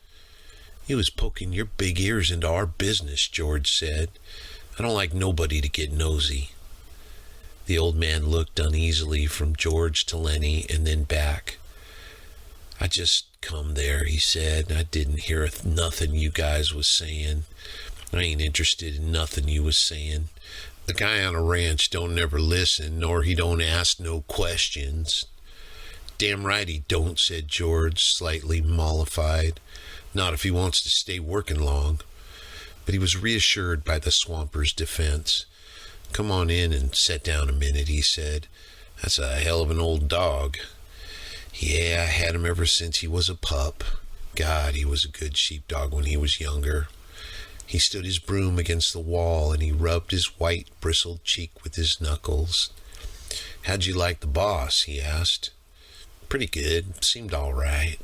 You was poking your big ears into our business, George said. I don't like nobody to get nosy. The old man looked uneasily from George to Lennie and then back. I just come there, he said. I didn't hear nothing you guys was saying. I ain't interested in nothing you was saying. The guy on a ranch don't never listen, nor he don't ask no questions. Damn right he don't, said George, slightly mollified. Not if he wants to stay working long. But he was reassured by the swamper's defense. Come on in and sit down a minute, he said. That's a hell of an old dog. Yeah, I had him ever since he was a pup. God, he was a good sheepdog when he was younger. He stood his broom against the wall and he rubbed his white, bristled cheek with his knuckles. How'd you like the boss? He asked. Pretty good. Seemed all right.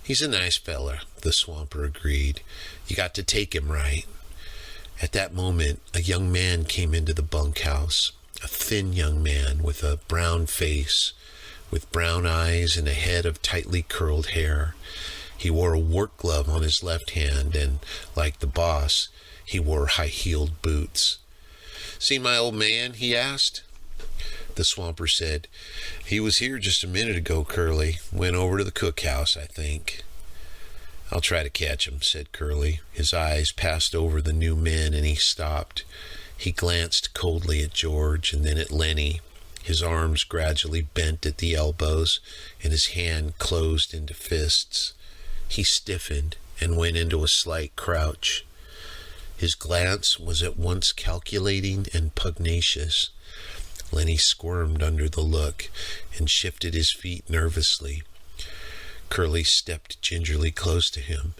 He's a nice fella, the swamper agreed. You got to take him right. At that moment, a young man came into the bunkhouse, a thin young man with a brown face, with brown eyes and a head of tightly curled hair. He wore a work glove on his left hand, and, like the boss, he wore high-heeled boots. "Seen my old man?" he asked. The swamper said, "He was here just a minute ago, Curly. Went over to the cookhouse, I think." "I'll try to catch him," said Curly. His eyes passed over the new men, and he stopped. He glanced coldly at George and then at Lennie. His arms gradually bent at the elbows, and his hand closed into fists. He stiffened and went into a slight crouch. His glance was at once calculating and pugnacious. Lennie squirmed under the look and shifted his feet nervously. Curly stepped gingerly close to him.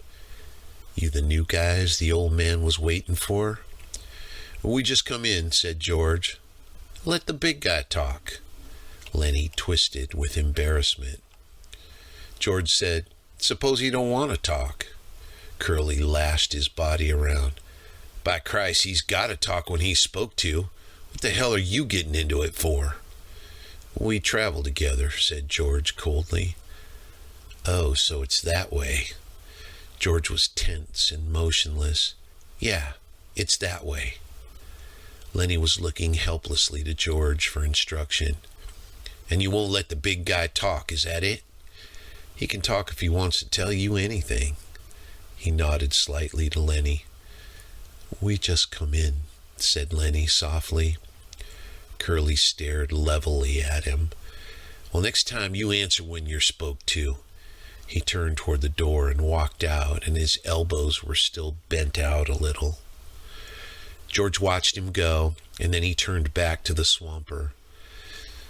"You the new guys the old man was waiting for?" "We just come in," said George. "Let the big guy talk." Lennie twisted with embarrassment. George said, "Suppose he don't want to talk." Curly lashed his body around. "By Christ, he's got to talk when he's spoke to. What the hell are you getting into it for?" "We travel together," said George coldly. "Oh, so it's that way." George was tense and motionless. "Yeah, it's that way." Lennie was looking helplessly to George for instruction. "And you won't let the big guy talk, is that it?" "He can talk if he wants to tell you anything." He nodded slightly to Lennie. "We just come in," said Lennie softly. Curly stared levelly at him. "Well, next time you answer when you're spoke to." He turned toward the door and walked out, and his elbows were still bent out a little. George watched him go, and then he turned back to the swamper.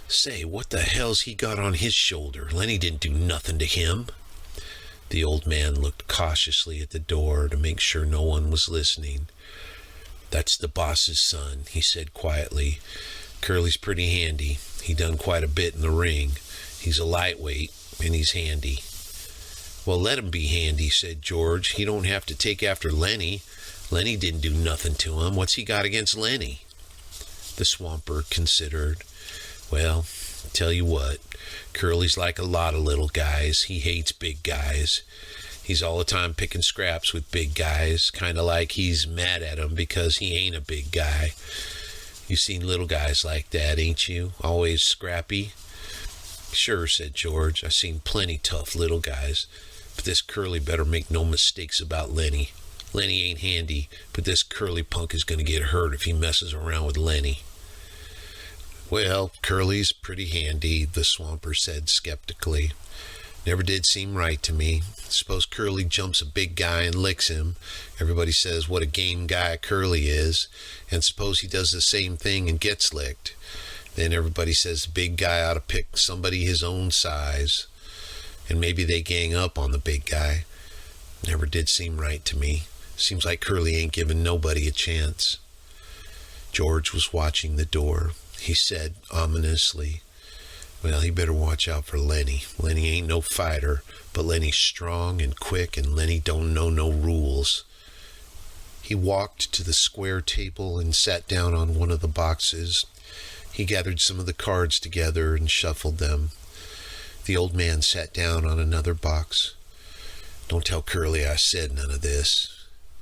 "Say, what the hell's he got on his shoulder? Lennie didn't do nothing to him." The old man looked cautiously at the door to make sure no one was listening. "That's the boss's son," he said quietly. "Curly's pretty handy. He done quite a bit in the ring. He's a lightweight, and he's handy." "Well, let him be handy," said George. "He don't have to take after Lennie. Lennie didn't do nothing to him. What's he got against Lennie?" The swamper considered. "Well, tell you what, Curly's like a lot of little guys. He hates big guys. He's all the time picking scraps with big guys, kind of like he's mad at 'em because he ain't a big guy. You seen little guys like that, ain't you? Always scrappy." "Sure," said George. "I seen plenty tough little guys. But this Curly better make no mistakes about Lennie. Lennie ain't handy, but this Curly punk is going to get hurt if he messes around with Lennie." "Well, Curly's pretty handy," the swamper said skeptically. "Never did seem right to me. Suppose Curly jumps a big guy and licks him. Everybody says what a game guy Curly is. And suppose he does the same thing and gets licked. Then everybody says the big guy ought to pick somebody his own size. And maybe they gang up on the big guy. Never did seem right to me. Seems like Curly ain't giving nobody a chance." George was watching the door. He said ominously, "Well, he better watch out for Lennie. Lennie ain't no fighter, but Lennie's strong and quick, and Lennie don't know no rules." He walked to the square table and sat down on one of the boxes. He gathered some of the cards together and shuffled them. The old man sat down on another box. "Don't tell Curly I said none of this.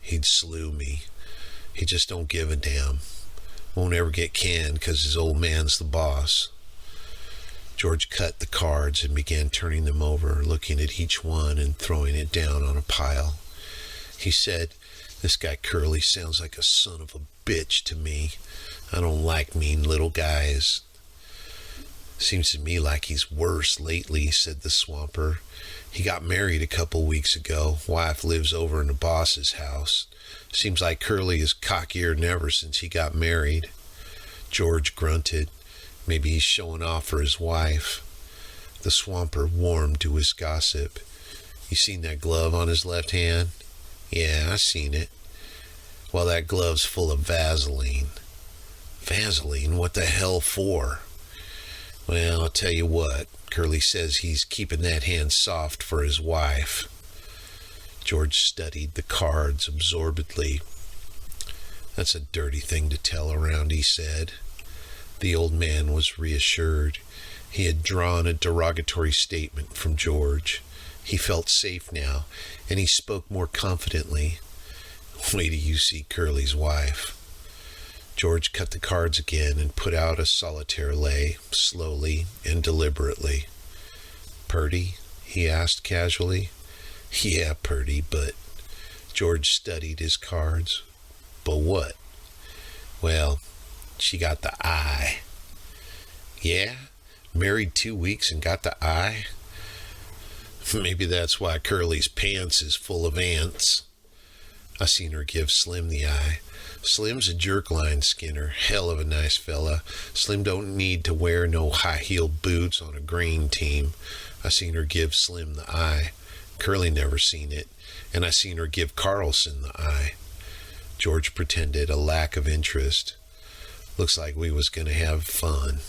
He'd slew me. He just don't give a damn. Won't ever get canned 'cause his old man's the boss." George cut the cards and began turning them over, looking at each one and throwing it down on a pile. He said, "This guy Curly sounds like a son of a bitch to me. I don't like mean little guys." "Seems to me like he's worse lately," said the swamper. "He got married a couple weeks ago. Wife lives over in the boss's house. Seems like Curly is cockier than ever since he got married." George grunted. Maybe he's showing off for his wife. The swamper warmed to his gossip. "You seen that glove on his left hand?" "Yeah, I seen it." "Well, that glove's full of Vaseline." "Vaseline? What the hell for?" "Well, I'll tell you what. Curly says he's keeping that hand soft for his wife." George studied the cards absorbedly. "That's a dirty thing to tell around," he said. The old man was reassured. He had drawn a derogatory statement from George. He felt safe now, and he spoke more confidently. Wait till you see Curly's wife. George cut the cards again and put out a solitaire lay, slowly and deliberately. Purty? He asked casually. Yeah, purty, but... George studied his cards. But what? Well, she got the eye. Yeah? Married 2 weeks and got the eye? Maybe that's why Curly's pants is full of ants. I seen her give Slim the eye. Slim's a jerk-line skinner, hell of a nice fella. Slim don't need to wear no high-heeled boots on a green team. I seen her give Slim the eye. Curly never seen it, and I seen her give Carlson the eye. George pretended a lack of interest. Looks like we was gonna have fun.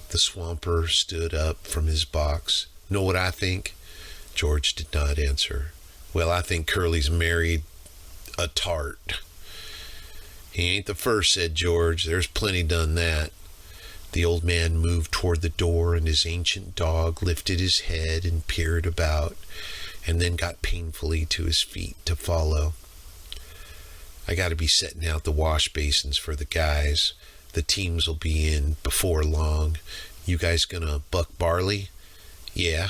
The swamper stood up from his box. Know what I think? George did not answer. Well, I think Curly's married a tart. He ain't the first, said George. There's plenty done that. The old man moved toward the door, and his ancient dog lifted his head and peered about, and then got painfully to his feet to follow. I got to be setting out the wash basins for the guys. The teams'll be in before long. You guys gonna buck barley? Yeah.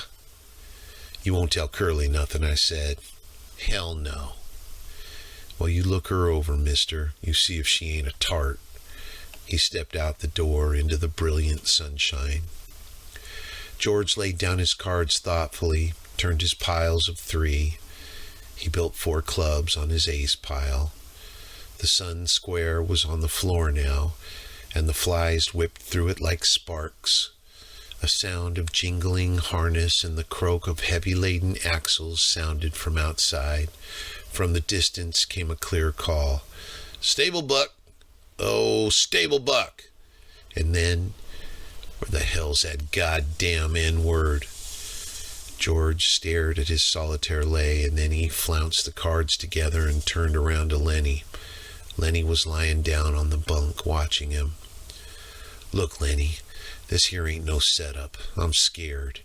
You won't tell Curly nothing, I said. Hell no. Well, you look her over, mister. You see if she ain't a tart. He stepped out the door into the brilliant sunshine. George laid down his cards thoughtfully, turned his piles of 3. He built 4 clubs on his ace pile. The sun square was on the floor now, and the flies whipped through it like sparks. A sound of jingling harness and the croak of heavy-laden axles sounded from outside. From the distance came a clear call. Stable Buck! Oh, Stable Buck! And then, where the hell's that goddamn N-word? George stared at his solitaire lay, and then he flounced the cards together and turned around to Lennie. Lennie was lying down on the bunk watching him. Look, Lennie, this here ain't no setup. I'm scared.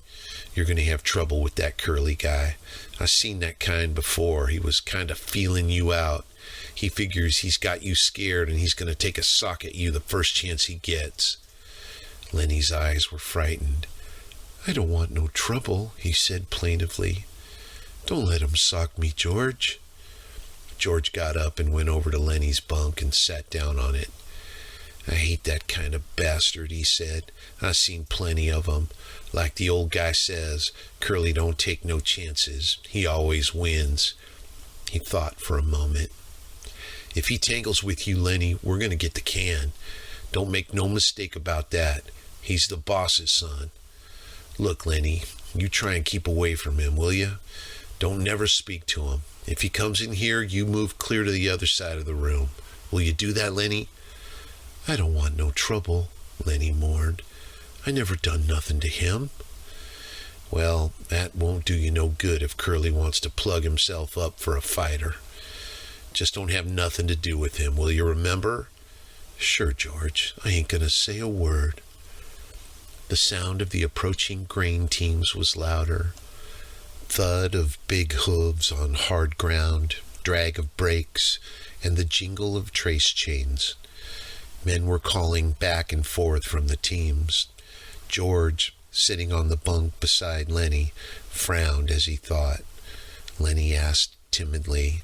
You're going to have trouble with that Curly guy. I seen that kind before. He was kind of feeling you out. He figures he's got you scared, and he's going to take a sock at you the first chance he gets. Lennie's eyes were frightened. I don't want no trouble, he said plaintively. Don't let him sock me, George. George got up and went over to Lennie's bunk and sat down on it. I hate that kind of bastard, he said. I seen plenty of 'em. Like the old guy says, Curly don't take no chances. He always wins. He thought for a moment. If he tangles with you, Lennie, we're going to get the can. Don't make no mistake about that. He's the boss's son. Look, Lennie, you try and keep away from him, will you? Don't never speak to him. If he comes in here, you move clear to the other side of the room. Will you do that, Lennie? I don't want no trouble, Lennie mourned. I never done nothing to him. Well, that won't do you no good if Curly wants to plug himself up for a fighter. Just don't have nothing to do with him, will you remember? Sure, George. I ain't gonna say a word. The sound of the approaching grain teams was louder. Thud of big hooves on hard ground, drag of brakes, and the jingle of trace chains. Men were calling back and forth from the teams. George, sitting on the bunk beside Lennie, frowned as he thought. Lennie asked timidly,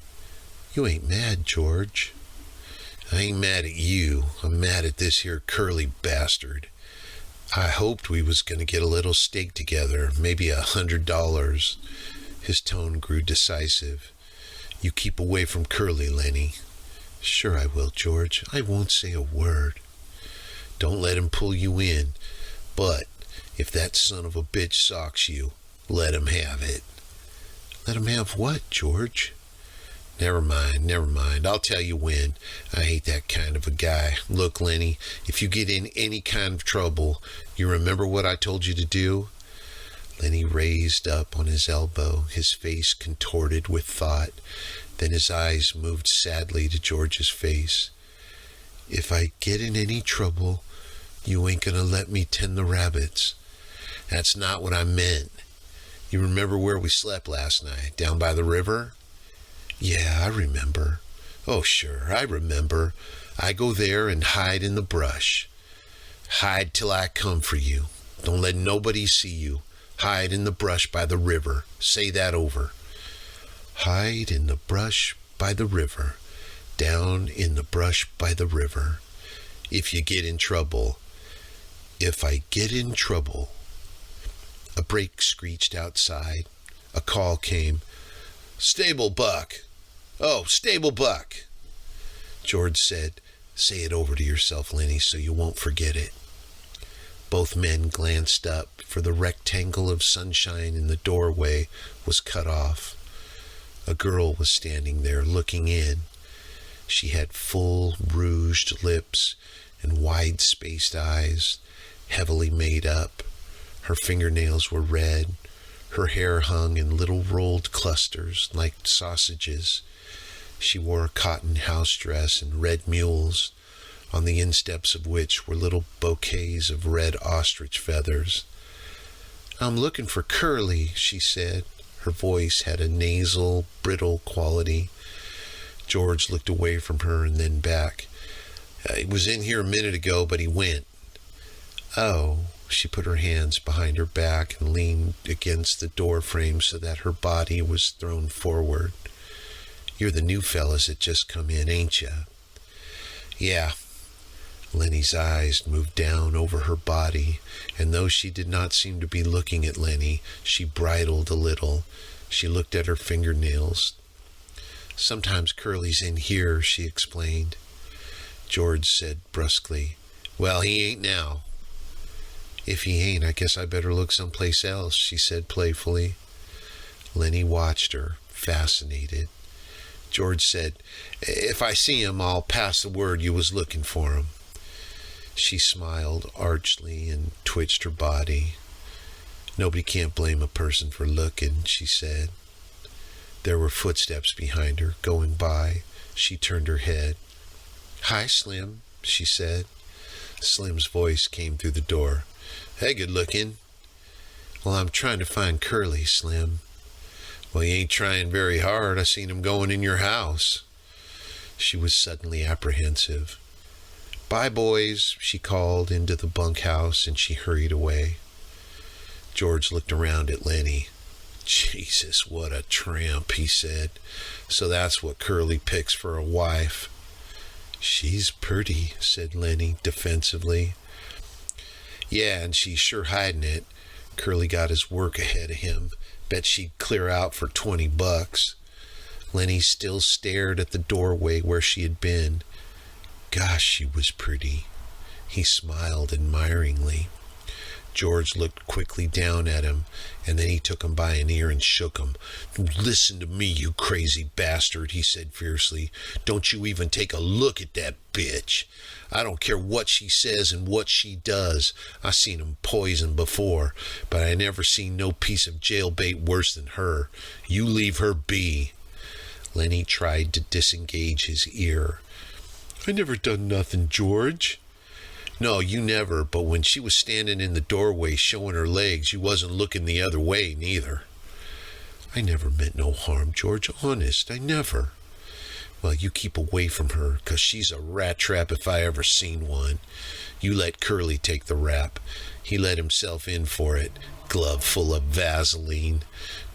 You ain't mad, George? I ain't mad at you. I'm mad at this here Curly bastard. I hoped we was going to get a little stake together, maybe $100. His tone grew decisive. You keep away from Curly, Lennie. Sure I will, George. I won't say a word. Don't let him pull you in. But if that son of a bitch socks you, let him have it. Let him have what, George? Never mind. I'll tell you when. I hate that kind of a guy. Look, Lennie, if you get in any kind of trouble, you remember what I told you to do? Lennie raised up on his elbow, his face contorted with thought. Then his eyes moved sadly to George's face. If I get in any trouble, You ain't gonna let me tend the rabbits. That's not what I meant. You remember where we slept last night? Down by the river? Yeah, I remember. Oh, sure, I remember. I go there and hide in the brush. Hide till I come for you. Don't let nobody see you. Hide in the brush by the river. Say that over. Hide in the brush by the river. Down in the brush by the river. If you get in trouble. If I get in trouble. A brake screeched outside. A call came. Stable Buck. Oh, Stable Buck. George said, say it over to yourself, Lennie, so you won't forget it. Both men glanced up, for the rectangle of sunshine in the doorway was cut off. A girl was standing there looking in. She had full rouged lips and wide-spaced eyes, heavily made up. Her fingernails were red. Her hair hung in little rolled clusters like sausages. She wore a cotton house dress and red mules, on the insteps of which were little bouquets of red ostrich feathers. I'm looking for Curly, she said. Her voice had a nasal, brittle quality. George looked away from her and then back. He was in here a minute ago, but he went. Oh, she put her hands behind her back and leaned against the door frame so that her body was thrown forward. You're the new fellas that just come in, ain't you? Yeah. Lennie's eyes moved down over her body, and though she did not seem to be looking at Lennie, she bridled a little. She looked at her fingernails. Sometimes Curly's in here, she explained. George said brusquely, well, he ain't now. If he ain't, I guess I better look someplace else, she said playfully. Lennie watched her, fascinated. George said, if I see him, I'll pass the word you was looking for him. She smiled archly and twitched her body. Nobody can't blame a person for looking, she said. There were footsteps behind her, going by. She turned her head. Hi, Slim, she said. Slim's voice came through the door. Hey, good looking. Well, I'm trying to find Curly, Slim. Well, you ain't trying very hard. I seen him going in your house. She was suddenly apprehensive. Bye, boys, she called into the bunkhouse, and she hurried away. George looked around at Lennie. Jesus, what a tramp, he said. So that's what Curly picks for a wife. She's pretty, said Lennie defensively. Yeah, and she's sure hiding it. Curly got his work ahead of him. Bet she'd clear out for $20. Lennie still stared at the doorway where she had been. Gosh, she was pretty. He smiled admiringly. George looked quickly down at him, and then he took him by an ear and shook him. Listen to me, you crazy bastard, he said fiercely. Don't you even take a look at that bitch. I don't care what she says and what she does. I seen 'em poison before, but I never seen no piece of jailbait worse than her. You leave her be. Lennie tried to disengage his ear. I never done nothing, George. No, you never, but when she was standing in the doorway showing her legs, you wasn't looking the other way, neither. I never meant no harm, George, honest, I never. Well, you keep away from her, 'cause she's a rat trap if I ever seen one. You let Curly take the rap. He let himself in for it, glove full of Vaseline,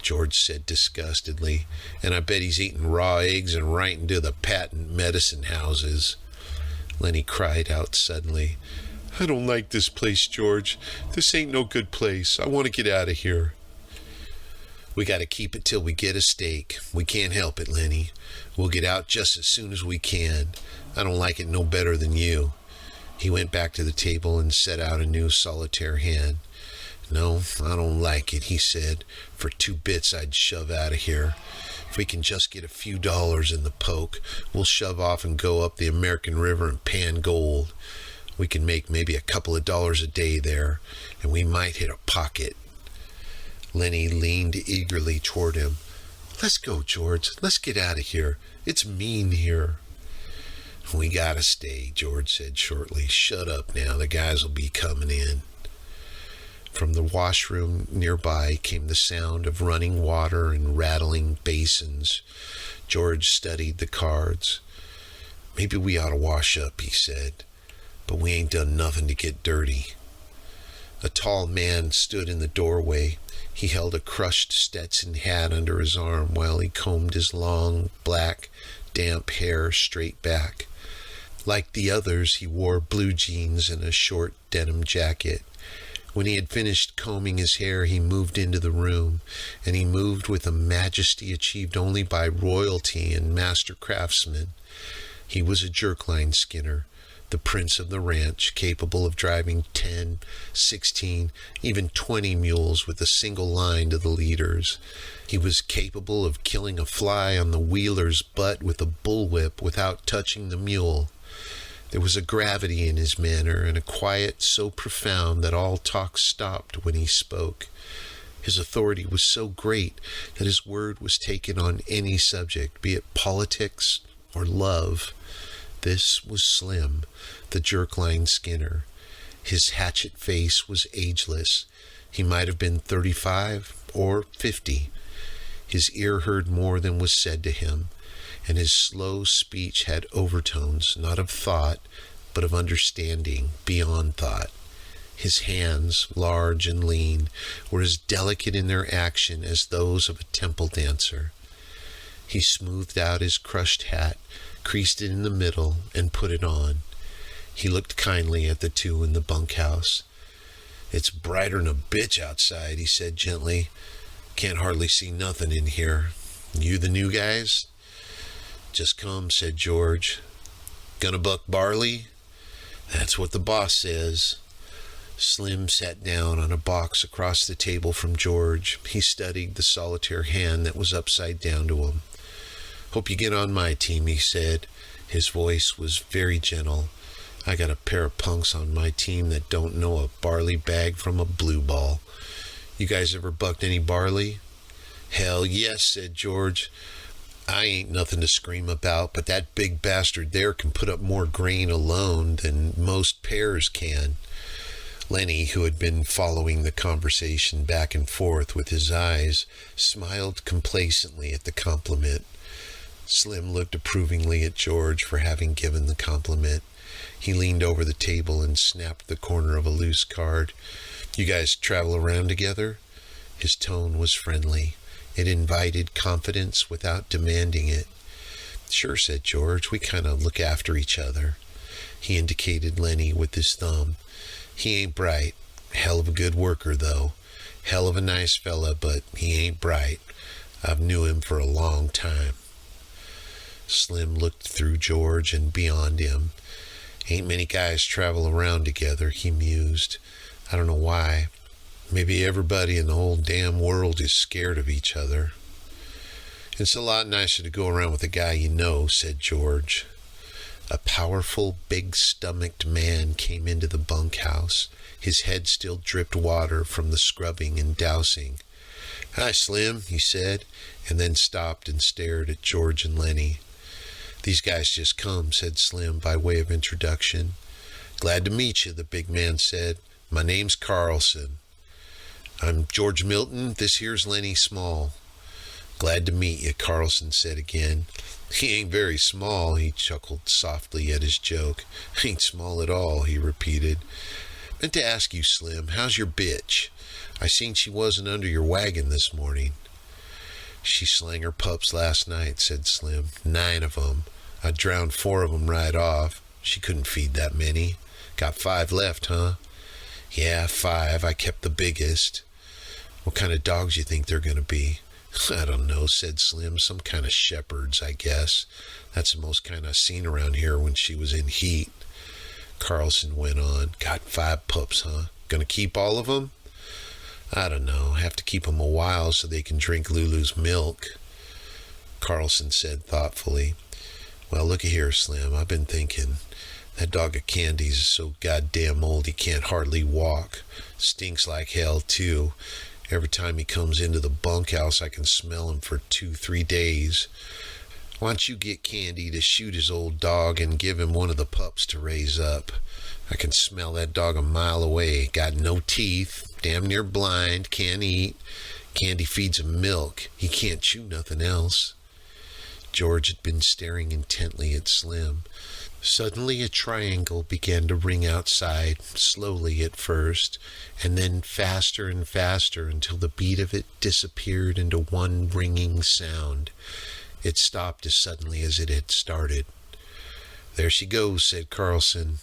George said disgustedly, and I bet he's eating raw eggs and right into the patent medicine houses. Lennie cried out suddenly. I don't like this place, George. This ain't no good place. I want to get out of here. We got to keep it till we get a steak. We can't help it, Lennie. We'll get out just as soon as we can. I don't like it no better than you. He went back to the table and set out a new solitaire hand. No, I don't like it, he said. For 2 bits I'd shove out of here. If we can just get a few dollars in the poke, we'll shove off and go up the American River and pan gold. We can make maybe a couple of dollars a day there, and we might hit a pocket. Lennie leaned eagerly toward him. Let's go, George. Let's get out of here. It's mean here. We gotta stay, George said shortly. Shut up now, the guys will be coming in. From the washroom nearby came the sound of running water and rattling basins. George studied the cards. Maybe we ought to wash up, he said, but we ain't done nothing to get dirty. A tall man stood in the doorway. He held a crushed Stetson hat under his arm while he combed his long, black, damp hair straight back. Like the others, he wore blue jeans and a short denim jacket. When he had finished combing his hair, he moved into the room, and he moved with a majesty achieved only by royalty and master craftsmen. He was a jerkline skinner, the prince of the ranch, capable of driving 10, 16, even 20 mules with a single line to the leaders. He was capable of killing a fly on the wheeler's butt with a bullwhip without touching the mule. There was a gravity in his manner and a quiet so profound that all talk stopped when he spoke. His authority was so great that his word was taken on any subject, be it politics or love. This was Slim, the jerkline skinner. His hatchet face was ageless. He might have been 35 or 50. His ear heard more than was said to him, and his slow speech had overtones, not of thought, but of understanding beyond thought. His hands, large and lean, were as delicate in their action as those of a temple dancer. He smoothed out his crushed hat, creased it in the middle, and put it on. He looked kindly at the two in the bunkhouse. "It's brighter'n a bitch outside," he said gently. "Can't hardly see nothing in here. You the new guys?" "Just come," said George. "Gonna buck barley?" "That's what the boss says." Slim sat down on a box across the table from George. He studied the solitaire hand that was upside down to him. "Hope you get on my team," he said. His voice was very gentle. "I got a pair of punks on my team that don't know a barley bag from a blue ball. You guys ever bucked any barley?" "Hell yes," said George. "I ain't nothing to scream about, but that big bastard there can put up more grain alone than most pears can." Lennie, who had been following the conversation back and forth with his eyes, smiled complacently at the compliment. Slim looked approvingly at George for having given the compliment. He leaned over the table and snapped the corner of a loose card. "You guys travel around together?" His tone was friendly. It invited confidence without demanding it. "Sure," said George. "We kind of look after each other." He indicated Lennie with his thumb. "He ain't bright. Hell of a good worker, though. Hell of a nice fella, but he ain't bright. I've knew him for a long time." Slim looked through George and beyond him. "Ain't many guys travel around together," he mused. "I don't know why. Maybe everybody in the whole damn world is scared of each other." "It's a lot nicer to go around with a guy you know," said George. A powerful, big-stomached man came into the bunkhouse. His head still dripped water from the scrubbing and dousing. "Hi, Slim," he said, and then stopped and stared at George and Lennie. "These guys just come," said Slim by way of introduction. "Glad to meet you," the big man said. "My name's Carlson." "I'm George Milton. This here's Lennie Small." "Glad to meet you," Carlson said again. "He ain't very small," he chuckled softly at his joke. "Ain't small at all," he repeated. "Meant to ask you, Slim, how's your bitch? I seen she wasn't under your wagon this morning." "She slang her pups last night," said Slim. 9 of 'em. I drowned 4 of 'em right off. She couldn't feed that many. Got 5 left, huh?" "Yeah, 5. I kept the biggest." "What kind of dogs you think they're gonna be?" "I don't know," said Slim. "Some kind of shepherds, I guess. That's the most kind I've seen around here when she was in heat." Carlson went on. "Got 5 pups, huh? Gonna keep all of 'em?" "I don't know. Have to keep 'em a while so they can drink Lulu's milk." Carlson said thoughtfully, "Well, looky here, Slim. I've been thinking. That dog of Candy's is so goddamn old he can't hardly walk. Stinks like hell, too. Every time he comes into the bunkhouse, I can smell him for 2-3 days. Why don't you get Candy to shoot his old dog and give him one of the pups to raise up? I can smell that dog a mile away. Got no teeth, damn near blind, can't eat. Candy feeds him milk. He can't chew nothing else. George had been staring intently at Slim. Suddenly a triangle began to ring outside, slowly at first, and then faster and faster until the beat of it disappeared into one ringing sound. It stopped as suddenly as it had started. "There she goes," said Carlson.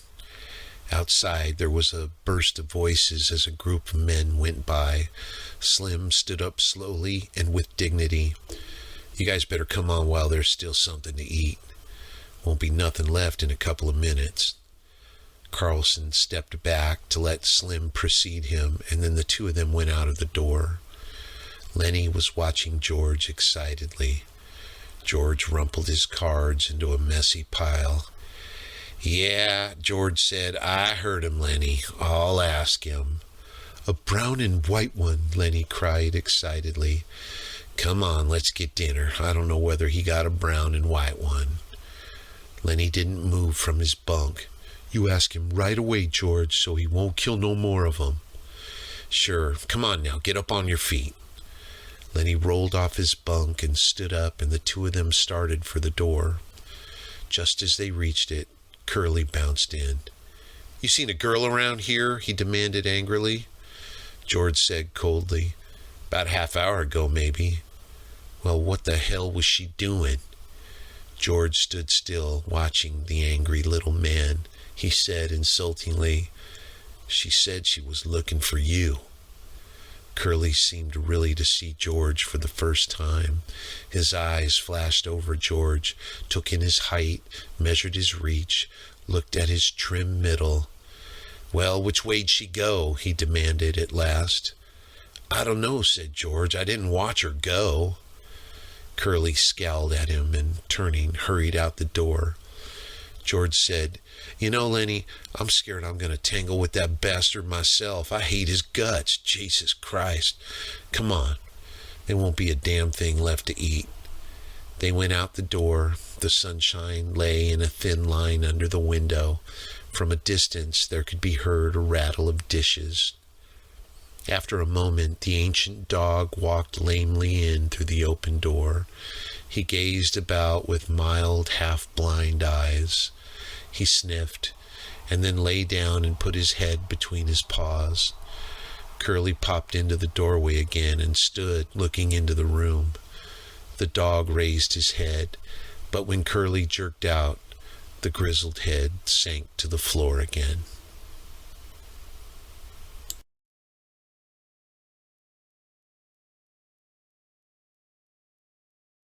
Outside there was a burst of voices as a group of men went by. Slim stood up slowly and with dignity. "You guys better come on while there's still something to eat. Won't be nothing left in a couple of minutes." Carlson stepped back to let Slim precede him, and then the two of them went out of the door. Lennie was watching George excitedly. George rumpled his cards into a messy pile. "Yeah," George said, "I heard him, Lennie. I'll ask him." "A brown and white one," Lennie cried excitedly. "Come on, let's get dinner. I don't know whether he got a brown and white one." Lennie didn't move from his bunk. "You ask him right away, George, so he won't kill no more of 'em." "Sure. Come on now, get up on your feet." Lennie rolled off his bunk and stood up, and the two of them started for the door. Just as they reached it, Curly bounced in. "You seen a girl around here?" he demanded angrily. George said coldly, "About a half hour ago, maybe." "Well, what the hell was she doing?" George stood still, watching the angry little man. He said insultingly, "She said she was looking for you." Curly seemed really to see George for the first time. His eyes flashed over George, took in his height, measured his reach, looked at his trim middle. "Well, which way'd she go?" he demanded at last. "I don't know," said George. "I didn't watch her go." Curly scowled at him and, turning, hurried out the door. George said, "You know, Lennie, I'm scared I'm going to tangle with that bastard myself. I hate his guts. Jesus Christ. Come on. There won't be a damn thing left to eat." They went out the door. The sunshine lay in a thin line under the window. From a distance there could be heard a rattle of dishes. After a moment, the ancient dog walked lamely in through the open door. He gazed about with mild, half-blind eyes. He sniffed, and then lay down and put his head between his paws. Curly popped into the doorway again and stood looking into the room. The dog raised his head, but when Curly jerked out, the grizzled head sank to the floor again.